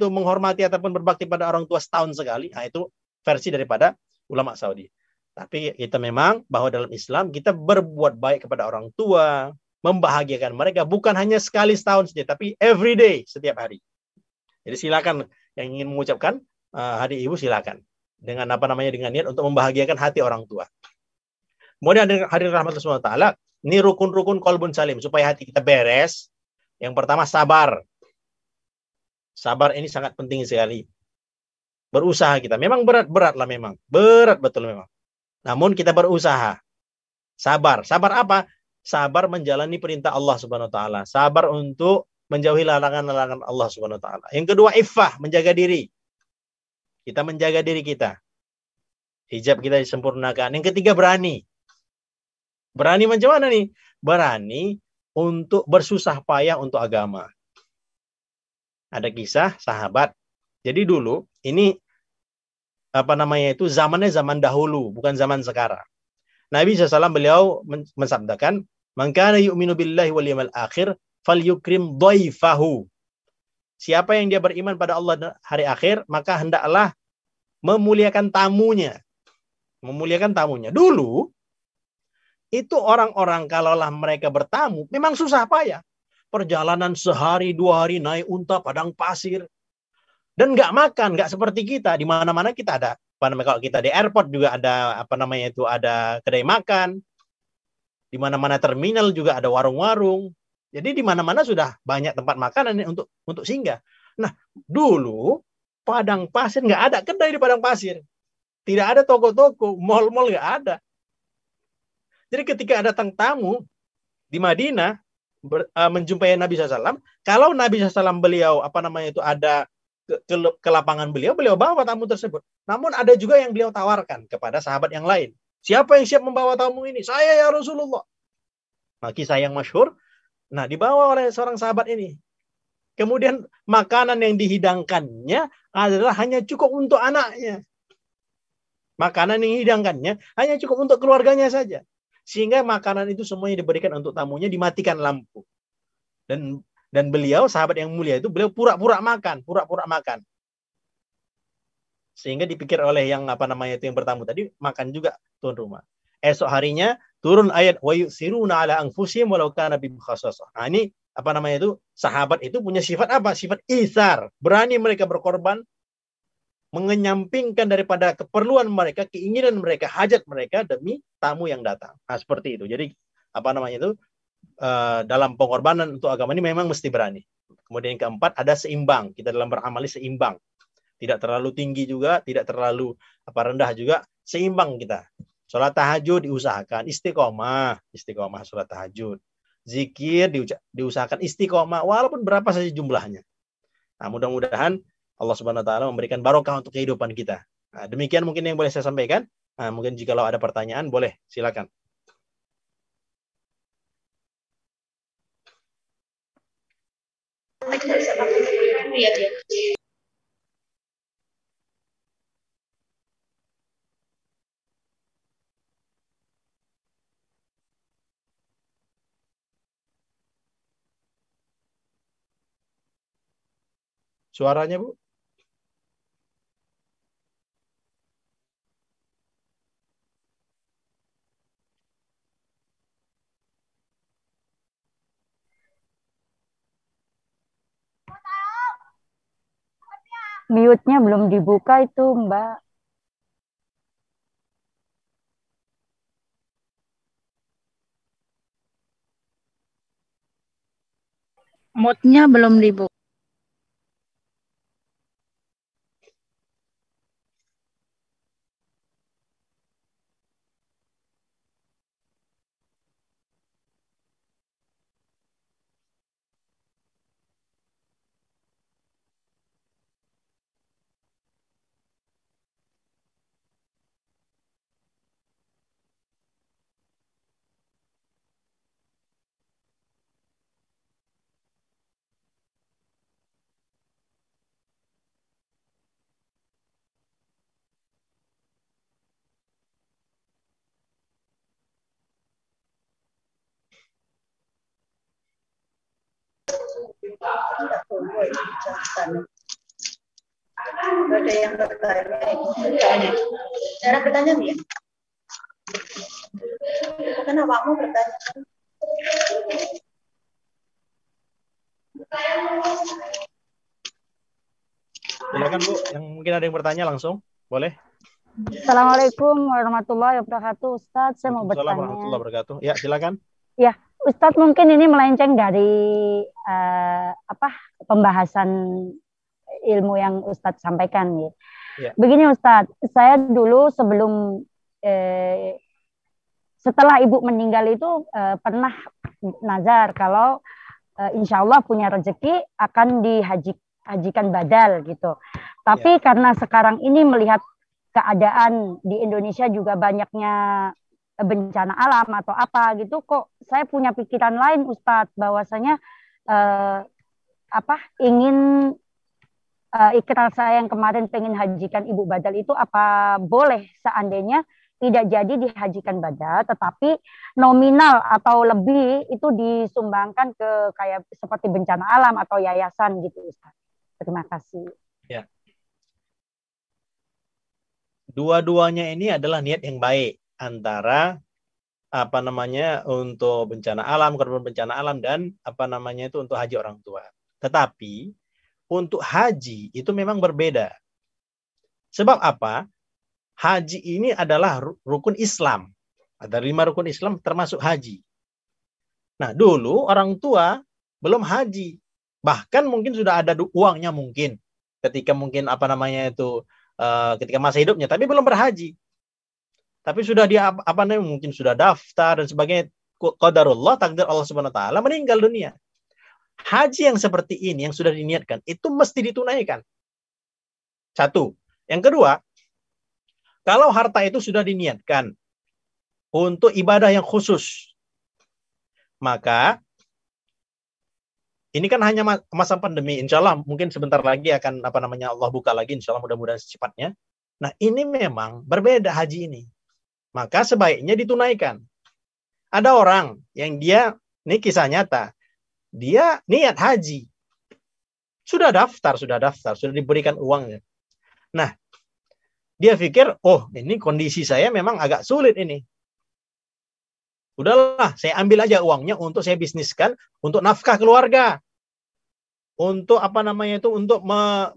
menghormati ataupun berbakti pada orang tua setahun sekali? Itu versi daripada ulama Saudi. Tapi kita memang bahwa dalam Islam kita berbuat baik kepada orang tua, membahagiakan mereka bukan hanya sekali setahun saja, tapi every day, setiap hari. Jadi silakan yang ingin mengucapkan Hari Ibu silakan dengan dengan niat untuk membahagiakan hati orang tua. Kemudian hari rahmat Allah SWT, ini rukun-rukun qalbun salim supaya hati kita beres. Yang pertama, sabar. Sabar ini sangat penting sekali. Berusaha kita. Memang berat lah memang. Berat betul memang. Namun kita berusaha. Sabar. Sabar apa? Sabar menjalani perintah Allah Subhanahu wa taala. Sabar untuk menjauhi larangan-larangan Allah Subhanahu wa taala. Yang kedua, iffah, menjaga diri. Kita menjaga diri kita. Hijab kita disempurnakan. Yang ketiga, berani. Berani macam mana nih? Berani untuk bersusah payah untuk agama. Ada kisah sahabat. Jadi dulu ini zamannya zaman dahulu, bukan zaman sekarang. Nabi SAW beliau mensabdakan, "Man kana yu'minu billahi wal yawmil akhir falyukrim dhaifahu." Siapa yang dia beriman pada Allah dan hari akhir, maka hendaklah memuliakan tamunya. Memuliakan tamunya. Dulu itu orang-orang kalaulah mereka bertamu, memang susah payah. Perjalanan sehari, 2 hari naik unta padang pasir. Dan nggak makan, nggak seperti kita. Di mana-mana kita ada. Kalau kita di airport juga ada ada kedai makan. Di mana-mana terminal juga ada warung-warung. Jadi di mana-mana sudah banyak tempat makanan untuk singgah. Nah, dulu padang pasir nggak ada kedai di padang pasir. Tidak ada toko-toko, mal-mal nggak ada. Jadi ketika datang tamu di Madinah menjumpai Nabi SAW, kalau Nabi SAW beliau ada ke lapangan beliau bawa tamu tersebut. Namun ada juga yang beliau tawarkan kepada sahabat yang lain. Siapa yang siap membawa tamu ini? Saya ya Rasulullah. Nah, kisah yang masyhur. Nah, dibawa oleh seorang sahabat ini. Kemudian makanan yang dihidangkannya adalah hanya cukup untuk anaknya. Makanan yang dihidangkannya hanya cukup untuk keluarganya saja. Sehingga makanan itu semuanya diberikan untuk tamunya, dimatikan lampu. Dan beliau, sahabat yang mulia itu, beliau pura-pura makan. Sehingga dipikir oleh yang yang bertamu tadi, makan juga tuan rumah. Esok harinya turun ayat wa yusiruna ala anfusihim walau kana bihim khassasah. Nah, ini sahabat itu punya sifat apa? Sifat isar. Berani mereka berkorban, mengenyampingkan daripada keperluan mereka, keinginan mereka, hajat mereka demi tamu yang datang. Nah, seperti itu. Jadi dalam pengorbanan untuk agama ini memang mesti berani. Kemudian yang keempat, ada seimbang. Kita dalam beramal seimbang. Tidak terlalu tinggi juga, tidak terlalu rendah juga, seimbang kita. Sholat tahajud diusahakan istiqomah sholat tahajud. Zikir diusahakan istiqomah walaupun berapa saja jumlahnya. Nah, mudah-mudahan Allah Subhanahu wa taala memberikan barokah untuk kehidupan kita. Nah, demikian mungkin yang boleh saya sampaikan. Nah, mungkin jika ada pertanyaan boleh silakan. Suaranya, Bu? Mute-nya belum dibuka itu, Mbak. Mute-nya belum dibuka. Ada yang bertanya. Cara bertanya ya? Kenapa kamu bertanya? Silakan, Bu, yang mungkin ada yang bertanya langsung, boleh. Assalamualaikum warahmatullahi wabarakatuh, Ustadz. Saya mau Waalaikumsalam bertanya. warahmatullahi wabarakatuh. Ya, silakan. Ya, Ustadz, mungkin ini melenceng dari pembahasan ilmu yang Ustadz sampaikan ya. Ya. Begini Ustadz, saya dulu sebelum setelah ibu meninggal itu pernah nazar kalau insya Allah punya rezeki akan dihajikan badal gitu. Tapi karena sekarang ini melihat keadaan di Indonesia juga banyaknya bencana alam atau apa gitu, kok saya punya pikiran lain Ustadz, bahwasanya ingin ikrar saya yang kemarin pengen hajikan ibu badal itu apa boleh seandainya tidak jadi dihajikan badal, tetapi nominal atau lebih itu disumbangkan ke kayak seperti bencana alam atau yayasan gitu Ustaz. Terima kasih. Ya. Dua-duanya ini adalah niat yang baik antara untuk bencana alam, korban bencana alam, dan itu untuk haji orang tua. Tetapi untuk haji itu memang berbeda. Sebab apa? Haji ini adalah rukun Islam. Ada 5 rukun Islam termasuk haji. Nah, dulu orang tua belum haji. Bahkan mungkin sudah ada uangnya mungkin. Ketika mungkin ketika masa hidupnya, tapi belum berhaji. Tapi sudah dia mungkin sudah daftar dan sebagainya. Qadarullah, takdir Allah Subhanahu wa taala, meninggal dunia. Haji yang seperti ini yang sudah diniatkan itu mesti ditunaikan. Satu. Yang kedua, kalau harta itu sudah diniatkan untuk ibadah yang khusus, maka ini kan hanya masa pandemi. Insya Allah mungkin sebentar lagi akan Allah buka lagi. Insya Allah mudah-mudahan secepatnya. Nah, ini memang berbeda haji ini. Maka sebaiknya ditunaikan. Ada orang yang ini kisah nyata, dia niat haji. Sudah daftar, sudah diberikan uangnya. Nah, dia pikir, ini kondisi saya memang agak sulit ini. Udahlah, saya ambil aja uangnya untuk saya bisniskan, untuk nafkah keluarga. Untuk untuk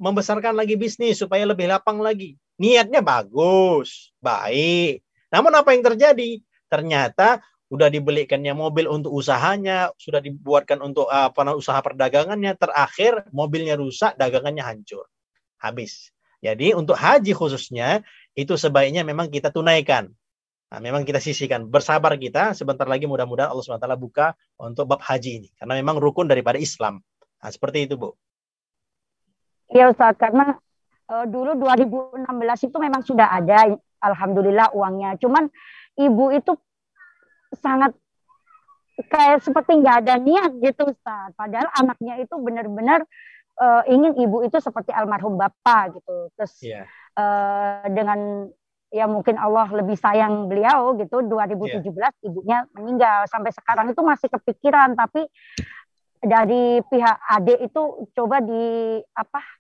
membesarkan lagi bisnis supaya lebih lapang lagi. Niatnya bagus, baik. Namun apa yang terjadi? Ternyata sudah dibelikannya mobil untuk usahanya, sudah dibuatkan untuk usaha perdagangannya, terakhir mobilnya rusak, dagangannya hancur, habis. Jadi untuk haji khususnya itu sebaiknya memang kita tunaikan. Nah, memang kita sisihkan, bersabar kita, sebentar lagi mudah-mudahan Allah SWT buka untuk bab haji ini, karena memang rukun daripada Islam. Nah, seperti itu, Bu. Iya Ustaz, karena dulu 2016 itu memang sudah ada, alhamdulillah uangnya. Cuman ibu itu sangat kayak seperti nggak ada niat gitu Ustaz. Padahal anaknya itu benar-benar ingin ibu itu seperti almarhum bapak gitu. Terus dengan ya mungkin Allah lebih sayang beliau gitu, 2017 ibunya meninggal. Sampai sekarang itu masih kepikiran, tapi dari pihak adik itu coba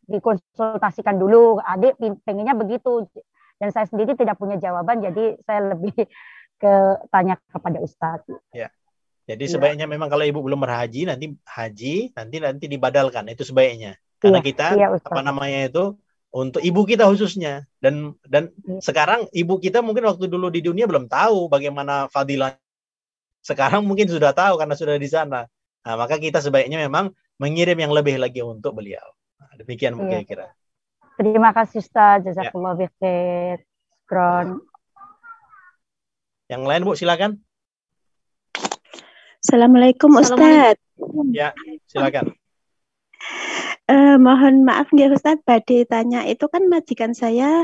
dikonsultasikan dulu. Adik pengennya begitu, dan saya sendiri tidak punya jawaban, jadi saya lebih tanya kepada Ustadz. Ya. Jadi sebaiknya memang kalau ibu belum berhaji, nanti dibadalkan, itu sebaiknya. Karena kita untuk ibu kita khususnya, dan sekarang ibu kita mungkin waktu dulu di dunia belum tahu bagaimana fadilah. Sekarang mungkin sudah tahu karena sudah di sana. Nah, maka kita sebaiknya memang mengirim yang lebih lagi untuk beliau. Nah, demikian kira-kira. Terima kasih Ustaz, jazakallah khair. Yang lain Bu, silakan. Assalamualaikum Ustaz. Ya, silakan. Mohon maaf nggih Ustaz, badhe tanya, itu kan majikan saya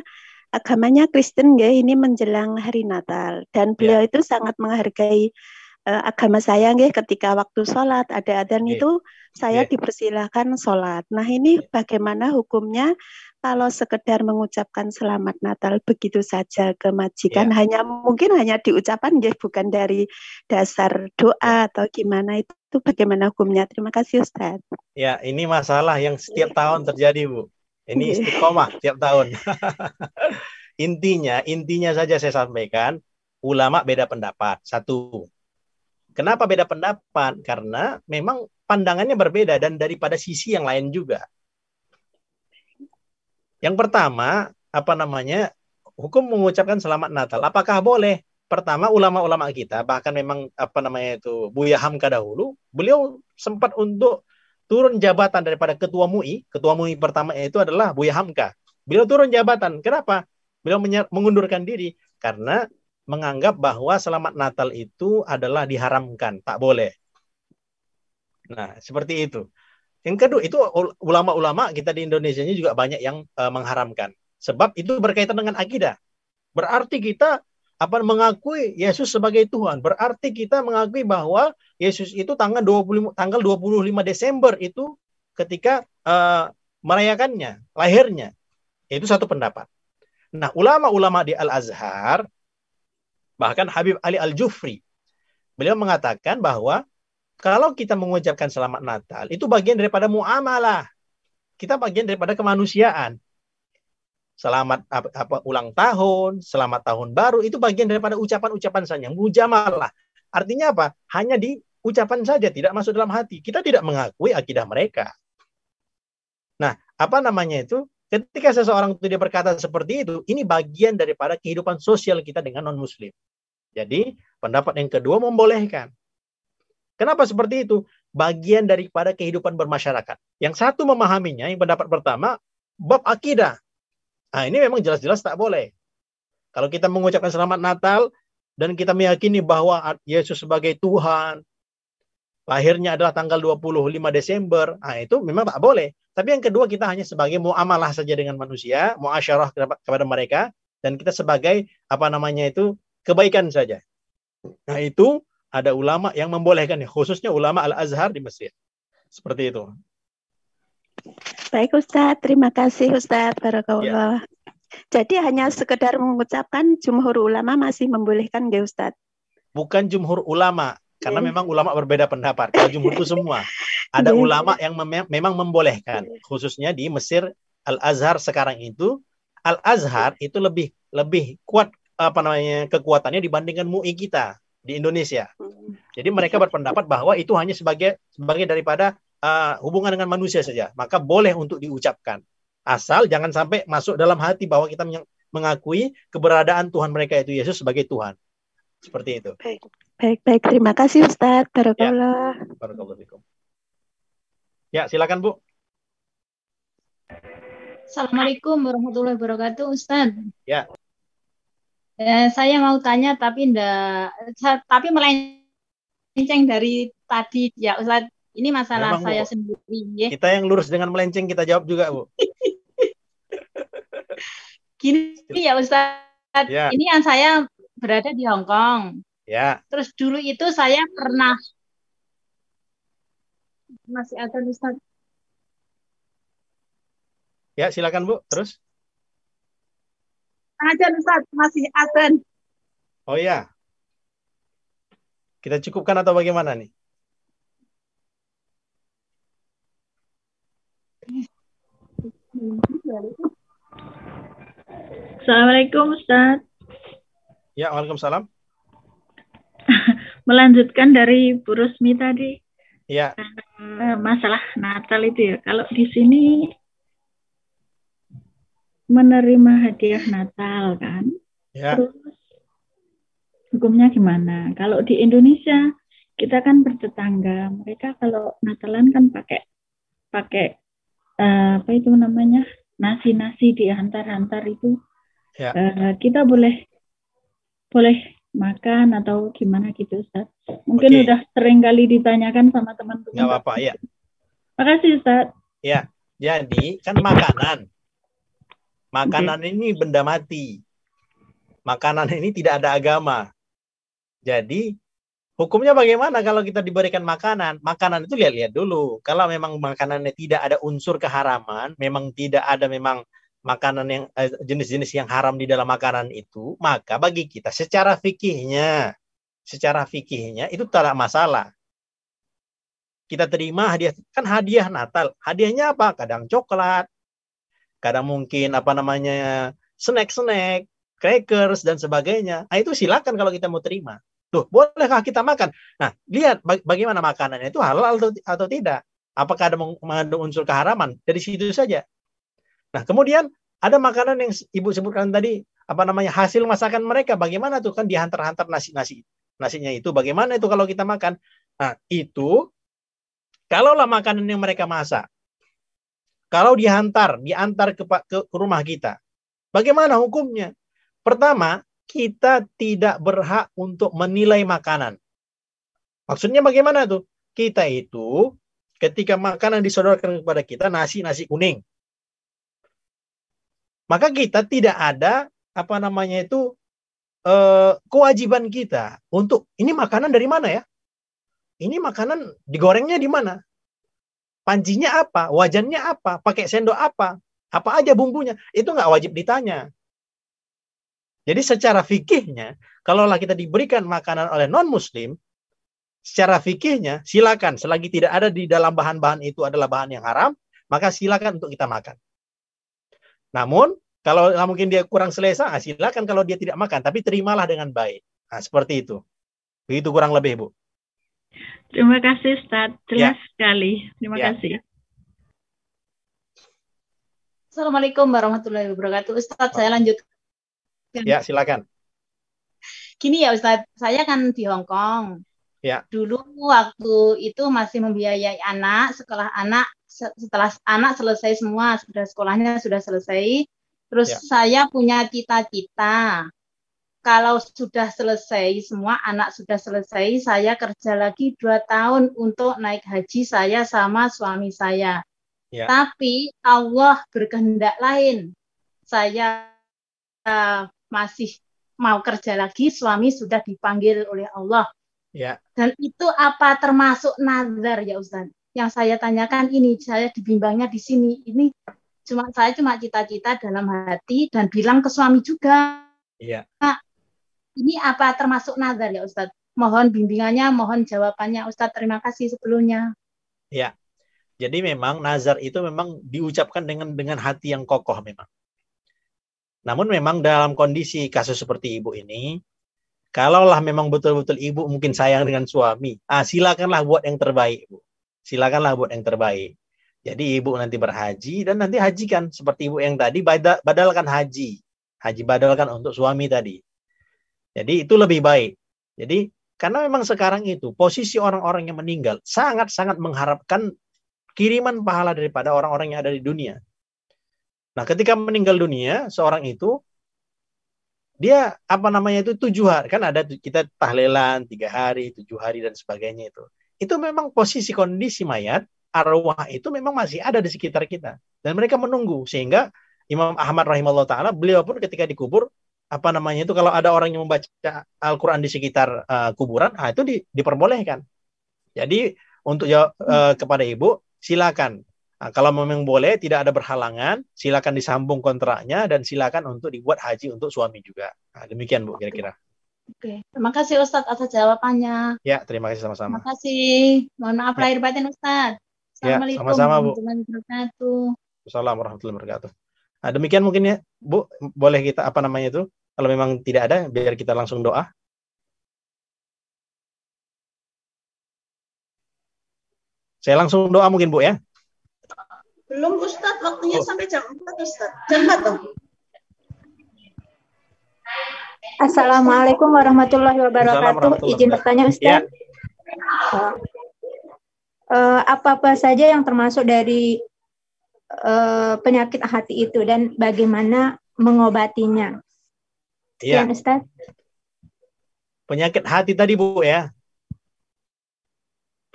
agamanya Kristen nggih, ini menjelang hari Natal, dan beliau itu sangat menghargai agama saya nggih, ketika waktu sholat ada adzan itu saya dipersilahkan sholat. Nah ini bagaimana hukumnya kalau sekedar mengucapkan selamat Natal begitu saja ke majikan, mungkin hanya diucapkan nggih, bukan dari dasar doa atau gimana, itu bagaimana hukumnya? Terima kasih Ustaz. Ya, ini masalah yang setiap tahun terjadi Bu. Ini istiqomah setiap tahun. Intinya saja saya sampaikan, ulama beda pendapat. Satu. Kenapa beda pendapat? Karena memang pandangannya berbeda dan daripada sisi yang lain juga. Yang pertama, hukum mengucapkan selamat Natal. Apakah boleh? Pertama, ulama-ulama kita, bahkan memang Buya Hamka dahulu, beliau sempat untuk turun jabatan daripada ketua MUI. Ketua MUI pertama itu adalah Buya Hamka. Beliau turun jabatan. Kenapa? Beliau mengundurkan diri karena menganggap bahwa selamat Natal itu adalah diharamkan, tak boleh. Nah, seperti itu. Yang kedua, itu ulama-ulama kita di Indonesia ini juga banyak yang mengharamkan. Sebab itu berkaitan dengan akidah. Berarti kita mengakui Yesus sebagai Tuhan. Berarti kita mengakui bahwa Yesus itu tanggal 25 Desember itu ketika merayakannya, lahirnya. Itu satu pendapat. Nah, ulama-ulama di Al-Azhar, bahkan Habib Ali Al-Jufri, beliau mengatakan bahwa kalau kita mengucapkan selamat Natal, itu bagian daripada muamalah. Kita bagian daripada kemanusiaan. Selamat ulang tahun, selamat tahun baru, itu bagian daripada ucapan-ucapan saja. Mujamalah. Artinya apa? Hanya di ucapan saja, tidak masuk dalam hati. Kita tidak mengakui akidah mereka. Nah, ketika seseorang itu dia berkata seperti itu, ini bagian daripada kehidupan sosial kita dengan non-muslim. Jadi, pendapat yang kedua membolehkan. Kenapa seperti itu? Bagian daripada kehidupan bermasyarakat. Yang satu memahaminya, yang pendapat pertama, bab akidah. Nah, ini memang jelas-jelas tak boleh. Kalau kita mengucapkan selamat Natal, dan kita meyakini bahwa Yesus sebagai Tuhan, lahirnya adalah tanggal 25 Desember, nah itu memang tak boleh. Tapi yang kedua, kita hanya sebagai muamalah saja dengan manusia, muasyarah kepada mereka, dan kita sebagai kebaikan saja. Nah itu ada ulama yang membolehkan, khususnya ulama Al-Azhar di Mesir. Seperti itu. Baik Ustaz, terima kasih Ustaz. Barakallah. Jadi hanya sekedar mengucapkan, jumhur ulama masih membolehkan nggih Ustaz? Bukan jumhur ulama, karena memang ulama berbeda pendapat. Kalau jumhur itu semua. Ada ulama yang memang membolehkan, khususnya di Mesir. Al-Azhar sekarang itu, Al-Azhar itu lebih kuat kekuatannya dibandingkan MUI kita di Indonesia. Jadi mereka berpendapat bahwa itu hanya sebagai daripada hubungan dengan manusia saja. Maka boleh untuk diucapkan. Asal jangan sampai masuk dalam hati bahwa kita mengakui keberadaan Tuhan mereka itu Yesus sebagai Tuhan. Seperti itu. Baik. Terima kasih Ustadz. Barakallah. Barakallahu fikum. Ya, silakan Bu. Assalamualaikum warahmatullahi wabarakatuh, Ustaz. Ya. Saya mau tanya tapi melenceng dari tadi ya Ustaz. Ini masalah Memang, saya Bu, sendiri ya. kita yang lurus dengan melenceng kita jawab juga, Bu. Gini ya Ustaz. Ya. Ini yang saya berada di Hong Kong. Ya. Terus dulu itu saya pernah masih ada Ustaz. Ya, silakan Bu. Terus? Azan Ustaz, masih azan. Oh ya. Kita cukupkan atau bagaimana nih? Assalamualaikum Ustaz. Ya, waalaikumsalam. Melanjutkan dari Bu Rusmi tadi. Ya. Masalah Natal itu ya. Kalau di sini menerima hadiah Natal kan. Ya. Terus hukumnya gimana? Kalau di Indonesia kita kan bertetangga. Mereka kalau Natalan kan pakai apa itu namanya? Nasi-nasi diantar-antar itu. Ya. Kita boleh makan atau gimana gitu Ustaz. Mungkin udah sering kali ditanyakan sama teman-teman. Nggak apa-apa, ya. Makasih Ustaz. Ya, jadi kan makanan ini benda mati. Makanan ini tidak ada agama. Jadi hukumnya bagaimana kalau kita diberikan makanan? Makanan itu lihat-lihat dulu. Kalau memang makanannya tidak ada unsur keharaman, memang tidak ada memang makanan yang jenis-jenis yang haram di dalam makanan itu, maka bagi kita secara fikihnya itu tidak masalah. Kita terima hadiah, kan hadiah Natal. Hadiahnya apa? Kadang coklat, kadang mungkin snack, crackers dan sebagainya. Nah, itu silakan kalau kita mau terima. Tuh, bolehkah kita makan? Nah, lihat bagaimana makanannya itu halal atau tidak. Apakah ada mengandung unsur keharaman? Dari situ saja. Nah, kemudian ada makanan yang Ibu sebutkan tadi, hasil masakan mereka. Bagaimana tuh kan dihantar-hantar nasinya itu. Bagaimana itu kalau kita makan? Nah, itu kalaulah makanan yang mereka masak, kalau diantar ke rumah kita, bagaimana hukumnya? Pertama, kita tidak berhak untuk menilai makanan. Maksudnya bagaimana tuh? Kita itu ketika makanan disodorkan kepada kita nasi kuning, maka kita tidak ada kewajiban kita untuk ini makanan dari mana ya? Ini makanan digorengnya di mana? Pancinya apa? Wajannya apa? Pakai sendok apa? Apa aja bumbunya? Itu nggak wajib ditanya. Jadi secara fikihnya, kalaulah kita diberikan makanan oleh non-muslim, secara fikihnya silakan, selagi tidak ada di dalam bahan-bahan itu adalah bahan yang haram, maka silakan untuk kita makan. Namun, kalau mungkin dia kurang selesa, silakan kalau dia tidak makan, tapi terimalah dengan baik. Nah, seperti itu. Begitu kurang lebih, Bu. Terima kasih Ustaz, jelas sekali. Terima kasih. Assalamualaikum warahmatullahi wabarakatuh. Ustaz, saya lanjut. Ya, silakan. Gini ya Ustaz, saya kan di Hong Kong. Ya. Dulu waktu itu masih membiayai anak, setelah anak selesai semua, sudah sekolahnya sudah selesai. Terus saya punya cita-cita. Kalau sudah selesai, semua anak sudah selesai, saya kerja lagi 2 tahun untuk naik haji saya sama suami saya. Ya. Tapi Allah berkehendak lain. Saya masih mau kerja lagi, suami sudah dipanggil oleh Allah. Ya. Dan itu apa termasuk nazar ya Ustaz? Yang saya tanyakan ini, saya dibimbangnya di sini. Ini saya cuma cita-cita dalam hati dan bilang ke suami juga. Iya. Ini apa termasuk nazar ya Ustadz? Mohon bimbingannya, mohon jawabannya Ustadz. Terima kasih sebelumnya. Ya, jadi memang nazar itu memang diucapkan dengan hati yang kokoh memang. Namun memang dalam kondisi kasus seperti Ibu ini, kalaulah memang betul-betul Ibu mungkin sayang dengan suami, silakanlah buat yang terbaik, Bu. Silakanlah buat yang terbaik. Jadi Ibu nanti berhaji dan nanti hajikan seperti Ibu yang tadi badalkan haji badalkan untuk suami tadi. Jadi itu lebih baik. Jadi karena memang sekarang itu posisi orang-orang yang meninggal sangat-sangat mengharapkan kiriman pahala daripada orang-orang yang ada di dunia. Nah, ketika meninggal dunia seorang itu, dia itu 7 hari, kan ada kita tahlilan 3 hari, 7 hari dan sebagainya itu. Itu memang posisi kondisi mayat, arwah itu memang masih ada di sekitar kita dan mereka menunggu, sehingga Imam Ahmad rahimahullah taala, beliau pun ketika dikubur itu kalau ada orang yang membaca Al-Qur'an di sekitar kuburan, itu diperbolehkan. Jadi untuk kepada ibu silakan. Nah, kalau memang boleh, tidak ada berhalangan, silakan disambung kontraknya dan silakan untuk dibuat haji untuk suami juga. Nah, demikian Bu kira-kira. Oke, terima kasih Ustadz atas jawabannya. Ya, terima kasih sama-sama. Terima kasih. Mohon maaf lahir batin Ustadz. Assalamualaikum warahmatullahi wabarakatuh. Assalamualaikum warahmatullahi wabarakatuh. Nah, demikian mungkin ya, Bu, boleh kita itu? Kalau memang tidak ada, biar kita langsung doa. Saya langsung doa mungkin Bu ya. Belum Ustadz, waktunya sampai jam 4 Ustadz. Jam 4 toh. Assalamualaikum warahmatullahi wabarakatuh. Izin bertanya Ustadz. Ya. Apa-apa saja yang termasuk dari penyakit hati itu dan bagaimana mengobatinya? Iya. Ustadz. Penyakit hati tadi Bu ya.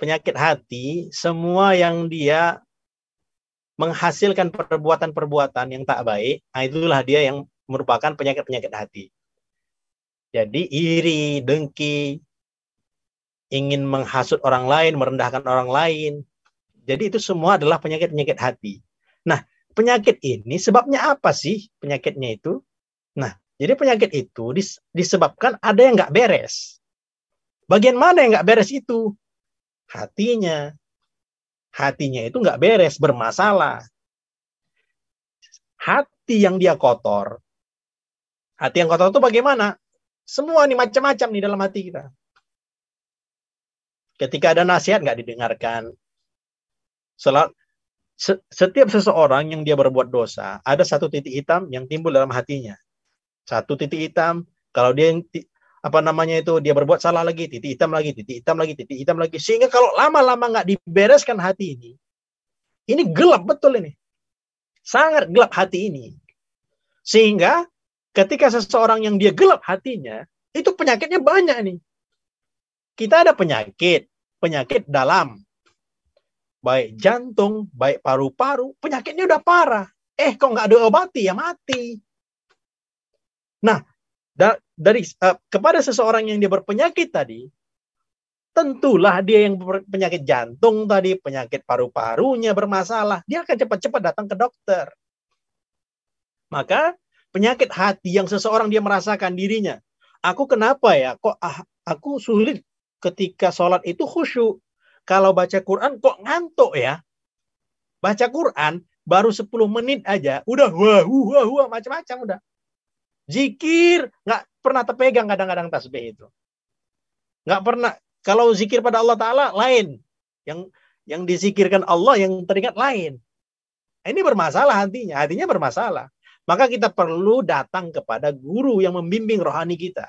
Penyakit hati, semua yang dia menghasilkan perbuatan-perbuatan yang tak baik, itulah dia yang merupakan penyakit-penyakit hati. Jadi iri, dengki, ingin menghasut orang lain, merendahkan orang lain. Jadi itu semua adalah penyakit-penyakit hati. Nah, penyakit ini sebabnya apa sih penyakitnya itu? Nah, jadi penyakit itu disebabkan ada yang nggak beres. Bagian mana yang nggak beres itu? Hatinya. Hatinya itu nggak beres, bermasalah. Hati yang dia kotor. Hati yang kotor itu bagaimana? Semua nih macam-macam nih dalam hati kita. Ketika ada nasihat nggak didengarkan. Setiap seseorang yang dia berbuat dosa, ada satu titik hitam yang timbul dalam hatinya. Satu titik hitam, kalau dia dia berbuat salah lagi, titik hitam lagi, titik hitam lagi, titik hitam lagi. Sehingga kalau lama-lama nggak dibereskan hati ini gelap betul ini. Sangat gelap hati ini. Sehingga ketika seseorang yang dia gelap hatinya, itu penyakitnya banyak nih. Kita ada penyakit dalam. Baik jantung, baik paru-paru, penyakitnya udah parah. Kok nggak diobati, ya mati. Nah, kepada seseorang yang dia berpenyakit tadi, tentulah dia yang penyakit jantung tadi, penyakit paru-parunya bermasalah, dia akan cepat-cepat datang ke dokter. Maka penyakit hati yang seseorang dia merasakan dirinya, aku kenapa ya, kok aku sulit ketika sholat itu khusyuk, kalau baca Quran kok ngantuk ya, baca Quran baru 10 menit aja, udah wah macam-macam udah. Zikir nggak pernah terpegang kadang-kadang tasbih itu. Nggak pernah. Kalau zikir pada Allah Ta'ala lain. Yang dizikirkan Allah yang teringat lain. Ini bermasalah hatinya. Hatinya bermasalah. Maka kita perlu datang kepada guru yang membimbing rohani kita.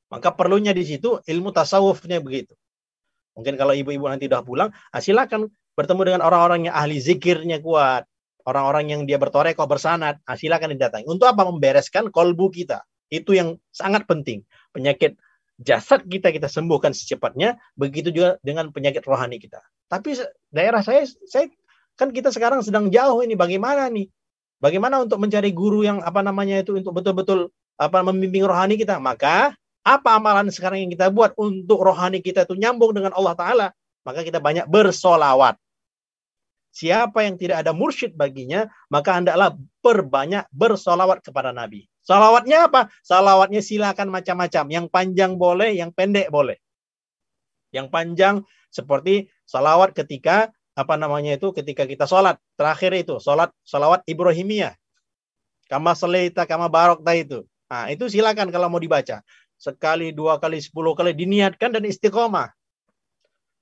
Maka perlunya di situ ilmu tasawufnya begitu. Mungkin kalau ibu-ibu nanti udah pulang, silakan bertemu dengan orang-orang yang ahli zikirnya kuat. Orang-orang yang dia bertorekoh, bersanad, silakan didatangi. Untuk apa? Membereskan kolbu kita. Itu yang sangat penting. Penyakit jasad kita sembuhkan secepatnya. Begitu juga dengan penyakit rohani kita. Tapi daerah saya kan kita sekarang sedang jauh ini. Bagaimana nih? Bagaimana untuk mencari guru yang untuk betul-betul membimbing rohani kita? Maka apa amalan sekarang yang kita buat untuk rohani kita itu nyambung dengan Allah Ta'ala? Maka kita banyak bersolawat. Siapa yang tidak ada mursyid baginya, maka hendaklah perbanyak bersolawat kepada Nabi. Salawatnya apa? Salawatnya silakan macam-macam. Yang panjang boleh, yang pendek boleh. Yang panjang seperti salawat ketika ketika kita sholat. Terakhir itu salawat Ibrahimiyah. Kama salaita, kama barokta itu. Nah, itu silakan kalau mau dibaca. Sekali, 2 kali, 10 kali diniatkan dan istiqomah.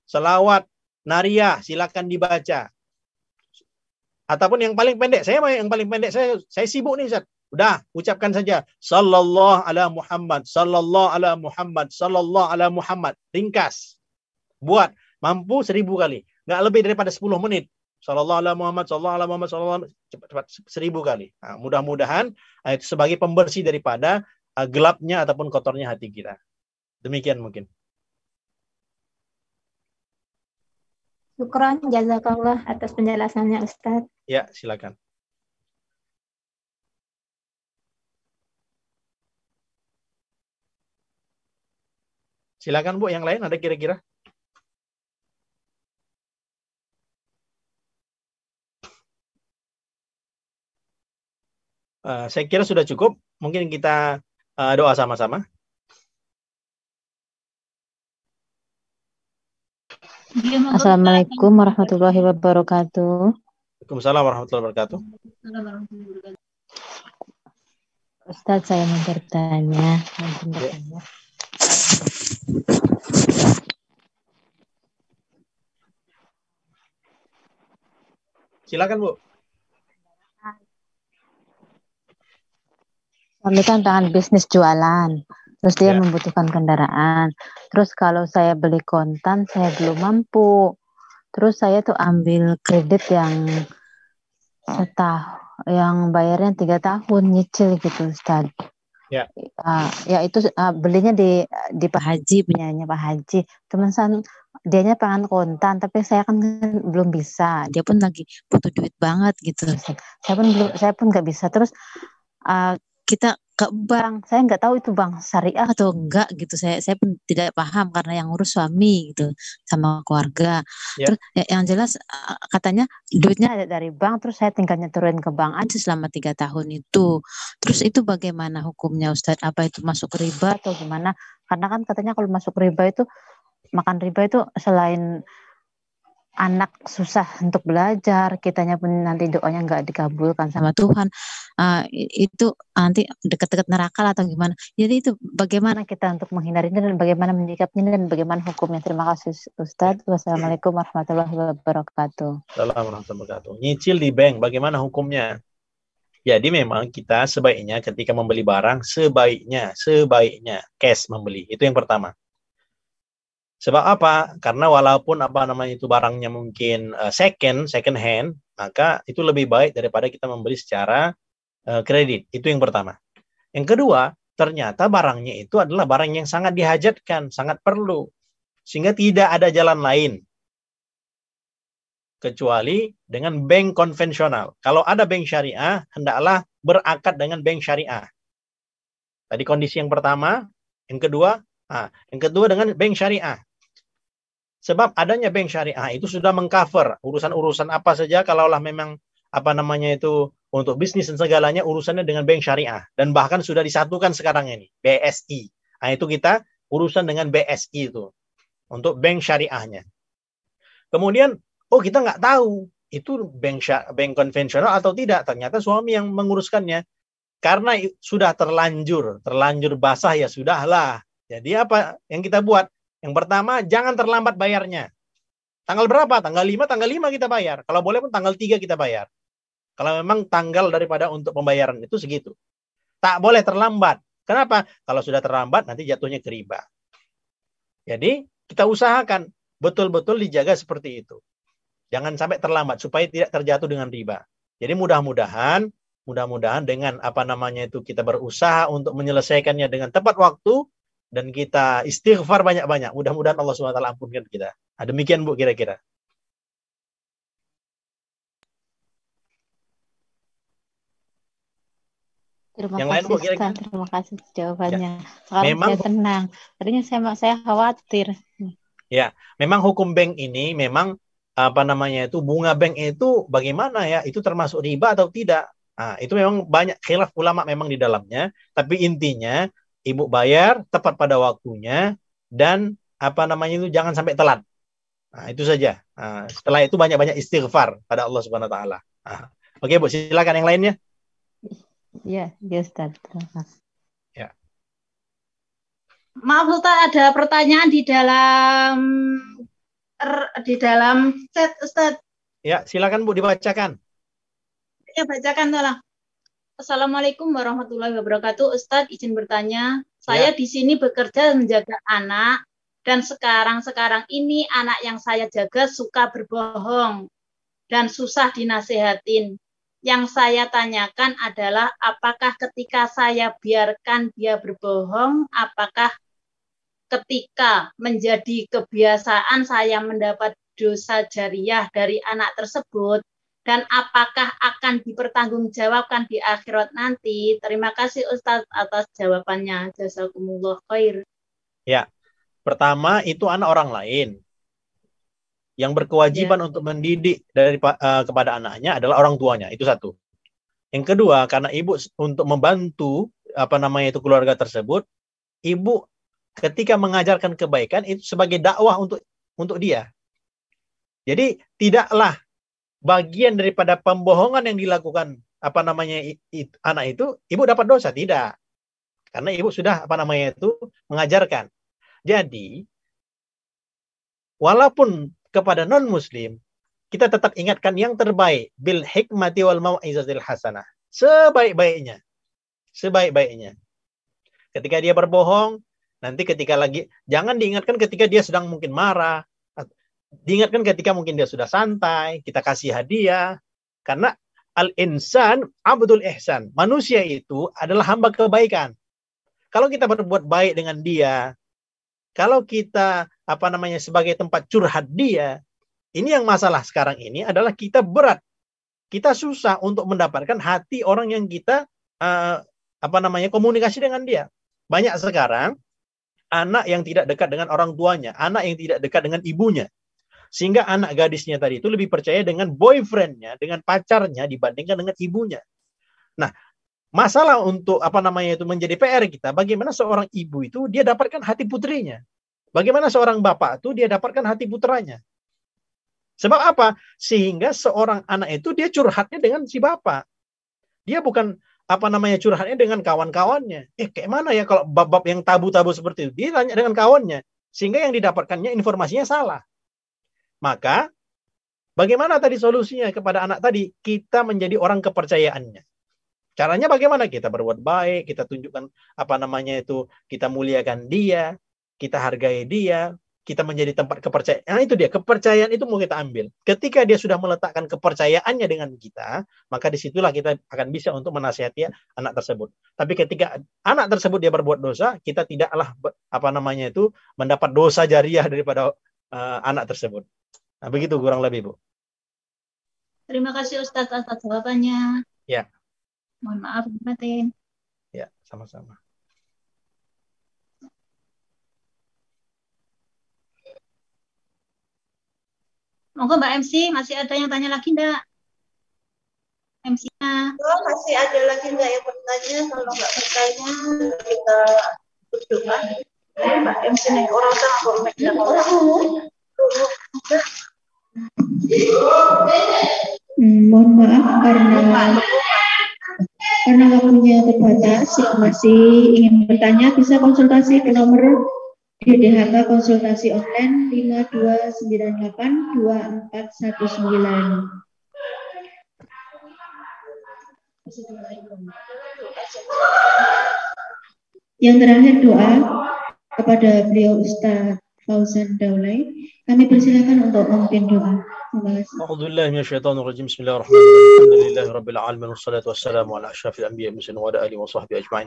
Salawat nariyah silakan dibaca. Ataupun yang paling pendek, saya sibuk nih Ustaz. Udah, ucapkan saja. Sallallahu ala Muhammad, sallallahu ala Muhammad, sallallahu ala Muhammad. Ringkas. Buat. Mampu 1000 kali. Nggak lebih daripada 10 menit. Sallallahu ala Muhammad, sallallahu ala Muhammad, sallallahu ala cepat 1000 kali. Nah, mudah-mudahan itu sebagai pembersih daripada gelapnya ataupun kotornya hati kita. Demikian mungkin. Syukran, jazakallah atas penjelasannya Ustadz. Ya, silakan. Silakan Bu, yang lain ada kira-kira? Saya kira sudah cukup. Mungkin kita doa sama-sama. Assalamualaikum warahmatullahi wabarakatuh. Waalaikumsalam warahmatullahi wabarakatuh. Ustadz, saya mau bertanya. Silakan Bu. Kami kan tangan bisnis jualan, terus dia membutuhkan kendaraan. Terus kalau saya beli kontan, saya belum mampu. Terus saya tuh ambil kredit yang yang bayarnya 3 tahun nyicil gitu, Ustaz. Ya. Ya itu belinya di Pak Haji, punyanya Pak Haji. Teman saya dianya pengen kontan, tapi saya kan belum bisa. Dia pun lagi butuh duit banget gitu. Saya pun nggak bisa. Terus kita ke bank, saya nggak tahu itu bank syariah atau enggak gitu. Saya pun tidak paham karena yang ngurus suami gitu sama keluarga. Ya. Terus yang jelas katanya duitnya ada dari bank, terus saya tinggal nyeturin ke bank aja selama 3 tahun itu. Terus itu bagaimana hukumnya Ustadz? Apa itu masuk riba atau gimana? Karena kan katanya kalau masuk riba itu, makan riba itu selain anak susah untuk belajar, kitanya pun nanti doanya nggak dikabulkan sama Tuhan, itu nanti dekat-dekat neraka atau gimana. Jadi itu bagaimana kita untuk menghindarinya dan bagaimana menyikapinya dan bagaimana hukumnya. Terima kasih Ustadz. Wassalamualaikum warahmatullahi wabarakatuh. Assalamualaikum warahmatullahi wabarakatuh. Nyicil di bank, bagaimana hukumnya? Jadi memang kita sebaiknya ketika membeli barang, sebaiknya cash membeli. Itu yang pertama. Sebab apa? Karena walaupun itu barangnya mungkin second hand, maka itu lebih baik daripada kita membeli secara kredit. Itu yang pertama. Yang kedua, ternyata barangnya itu adalah barang yang sangat dihajatkan, sangat perlu. Sehingga tidak ada jalan lain kecuali dengan bank konvensional. Kalau ada bank syariah, hendaklah berakad dengan bank syariah. Tadi kondisi yang pertama, yang kedua dengan bank syariah. Sebab adanya bank syariah itu sudah mengcover urusan-urusan apa saja, kalaulah memang untuk bisnis dan segalanya urusannya dengan bank syariah. Dan bahkan sudah disatukan sekarang ini, BSI. Nah, itu kita urusan dengan BSI itu untuk bank syariahnya. Kemudian, kita nggak tahu itu bank konvensional atau tidak. Ternyata suami yang menguruskannya. Karena sudah terlanjur basah, ya sudahlah. Jadi apa yang kita buat? Yang pertama, jangan terlambat bayarnya. Tanggal berapa? Tanggal 5 kita bayar. Kalau boleh pun tanggal 3 kita bayar. Kalau memang tanggal daripada untuk pembayaran itu segitu. Tak boleh terlambat. Kenapa? Kalau sudah terlambat, nanti jatuhnya ke riba. Jadi, kita usahakan betul-betul dijaga seperti itu. Jangan sampai terlambat, supaya tidak terjatuh dengan riba. Jadi mudah-mudahan dengan kita berusaha untuk menyelesaikannya dengan tepat waktu, dan kita istighfar banyak-banyak. Mudah-mudahan Allah SWT ampunkan kita. Demikian Bu kira-kira. Terima kasih jawabannya. Sekarang memang, saya tenang. Tadinya saya khawatir. Ya, memang hukum bank ini memang bunga bank itu bagaimana ya? Itu termasuk riba atau tidak? Itu memang banyak khilaf ulama memang di dalamnya. Tapi intinya Ibu bayar tepat pada waktunya dan itu jangan sampai telat. Itu saja. Setelah itu banyak-banyak istighfar pada Allah Subhanahu wa taala. Oke, Bu, silakan yang lainnya. Ya, Ustaz. Terima kasih. Ya. Maaf Ustaz, ada pertanyaan di dalam chat Ustaz. Ya, silakan Bu dibacakan. Ya, bacakan tolong. Assalamualaikum warahmatullahi wabarakatuh. Ustadz, izin bertanya. Saya di sini bekerja menjaga anak, dan sekarang ini anak yang saya jaga suka berbohong dan susah dinasehatin. Yang saya tanyakan adalah apakah ketika saya biarkan dia berbohong, apakah ketika menjadi kebiasaan saya mendapat dosa jariah dari anak tersebut, dan apakah akan dipertanggungjawabkan di akhirat nanti? Terima kasih Ustadz atas jawabannya. Jazakumullah khair. Ya, pertama itu anak orang lain. Yang berkewajiban untuk mendidik kepada anaknya adalah orang tuanya, itu satu. Yang kedua, karena ibu untuk membantu keluarga tersebut, ibu ketika mengajarkan kebaikan itu sebagai dakwah untuk dia. Jadi tidaklah bagian daripada pembohongan yang dilakukan anak itu ibu dapat dosa, tidak. Karena ibu sudah mengajarkan. Jadi walaupun kepada non-muslim, kita tetap ingatkan yang terbaik. Bil hikmati wal mau'izatil hasanah. Sebaik-baiknya. Sebaik-baiknya. Ketika dia berbohong, nanti jangan diingatkan ketika dia sedang mungkin marah. Diingatkan ketika mungkin dia sudah santai, kita kasih hadiah. Karena al-insan abdul ihsan. Manusia itu adalah hamba kebaikan. Kalau kita berbuat baik dengan dia, kalau kita sebagai tempat curhat dia, ini yang masalah sekarang ini adalah kita berat, kita susah untuk mendapatkan hati orang yang kita komunikasi dengan dia. Banyak sekarang anak yang tidak dekat dengan orang tuanya, anak yang tidak dekat dengan ibunya, sehingga anak gadisnya tadi itu lebih percaya dengan boyfriendnya, dengan pacarnya dibandingkan dengan ibunya. Nah, masalah untuk menjadi PR kita, bagaimana seorang ibu itu dia dapatkan hati putrinya. Bagaimana seorang bapak itu dia dapatkan hati putranya. Sebab apa? Sehingga seorang anak itu dia curhatnya dengan si bapak. Dia bukan curhatnya dengan kawan-kawannya. Kayak mana ya kalau bab-bab yang tabu-tabu seperti itu? Dia tanya dengan kawannya. Sehingga yang didapatkannya informasinya salah. Maka bagaimana tadi solusinya kepada anak tadi? Kita menjadi orang kepercayaannya. Caranya bagaimana? Kita berbuat baik, kita tunjukkan kita muliakan dia, kita hargai dia, kita menjadi tempat kepercayaan. Nah, itu dia, kepercayaan itu mau kita ambil. Ketika dia sudah meletakkan kepercayaannya dengan kita, maka disitulah kita akan bisa untuk menasihati anak tersebut. Tapi ketika anak tersebut dia berbuat dosa, kita tidaklah mendapat dosa jariah daripada anak tersebut. Nah, begitu kurang lebih, Bu. Terima kasih Ustadz atas jawabannya. Ya. Mohon maaf, batin. Ya, sama-sama. Monggo Mbak MC, masih ada yang tanya lagi enggak? MC-nya. Oh, masih ada lagi enggak yang bertanya? Kalau enggak bertanya, kita berdoa. Mbak MC nih, orang sama bermegah. Mohon maaf karena waktunya terbatas. Yang masih ingin bertanya bisa konsultasi ke nomor DDHK konsultasi online 52982419. Yang terakhir doa kepada beliau Ustaz Fauzan Daulay. Kami persilakan untuk memimpin doa. Terima kasih. A'udzubillahi minasyaitonirrajim. Bismillahirrahmanirrahim. Alhamdulillahirabbil alamin wassalatu wassalamu ala asyrafil anbiya'i wal mursalin wa ala alihi wa sahbihi ajma'in.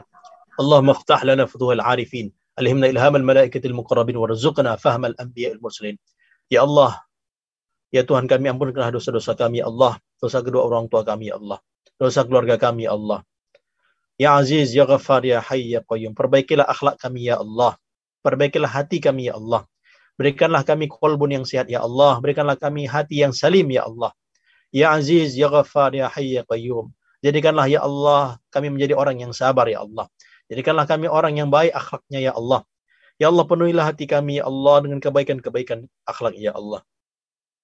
Allahumma iftah lana futuhal arifin. Alhimna ilhamal malaikatil muqarrabin warzuqna fahmal anbiya'il mursalin. Ya Allah, ya Tuhan kami, ampunkanlah dosa-dosa kami, ya Allah, dosa kedua orang tua kami, ya Allah, dosa keluarga kami, ya Allah. Ya Aziz, ya Ghaffar, ya Hayy, ya Qayyum, perbaikilah akhlak kami, ya Allah. Perbaikilah hati kami, ya Allah. Berikanlah kami qalbun yang sehat, ya Allah. Berikanlah kami hati yang salim, ya Allah. Ya Aziz, ya Ghaffar, ya Hayy, ya Qayyum. Jadikanlah, ya Allah, kami menjadi orang yang sabar, ya Allah. Jadikanlah kami orang yang baik akhlaknya, ya Allah. Ya Allah, penuhilah hati kami, ya Allah, dengan kebaikan-kebaikan akhlak, ya Allah.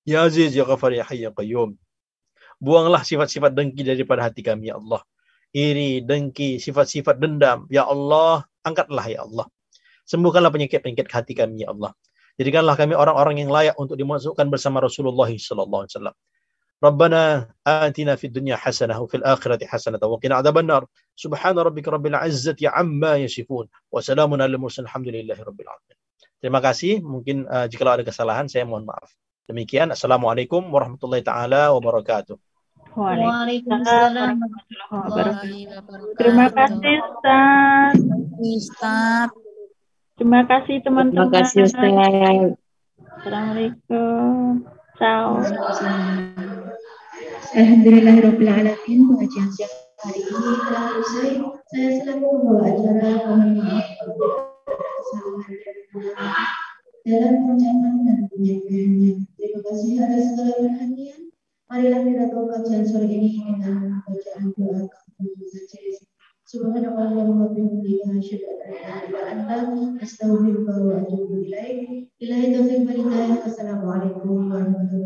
Ya Aziz, ya Ghaffar, ya Hayy, ya Qayyum. Buanglah sifat-sifat dengki daripada hati kami, ya Allah. Iri, dengki, sifat-sifat dendam, ya Allah, angkatlah, ya Allah. Sembuhkanlah penyakit-penyakit hati kami, ya Allah. Jadikanlah kami orang-orang yang layak untuk dimasukkan bersama Rasulullah SAW. Rabbana atina fid dunya hasanah wa fil akhirati hasanah wa qina adzabannar. Subhana rabbika rabbil izzati amma yasifun wa salamun alal mursalin alhamdulillahi rabbil alamin. Terima kasih. Mungkin jika ada kesalahan saya mohon maaf. Demikian. Assalamualaikum warahmatullahi taala wabarakatuh. Waalaikumsalam warahmatullahi wabarakatuh. Terima kasih Ustaz. Terima kasih teman-teman. Terima kasih Ustaz. Assalamualaikum. Ciao. Alhamdulillahirabbil alamin. Pengajian siang hari ini telah usai. Saya selaku pembawa acara mohon maaf kesalahan dalam ucapan dan penyampaiannya. Terima kasih atas segala perhatian. Marilah kita tutup kajian sore ini dengan bacaan doa kafaratul majlis. Subhanallah wa bihamdihi asyhadu an la ilaha illa anta astaghfiruka wa atubu ilaik. Billahi taufiq wal hidayah. Wassalamualaikum warahmatullahi wabarakatuh.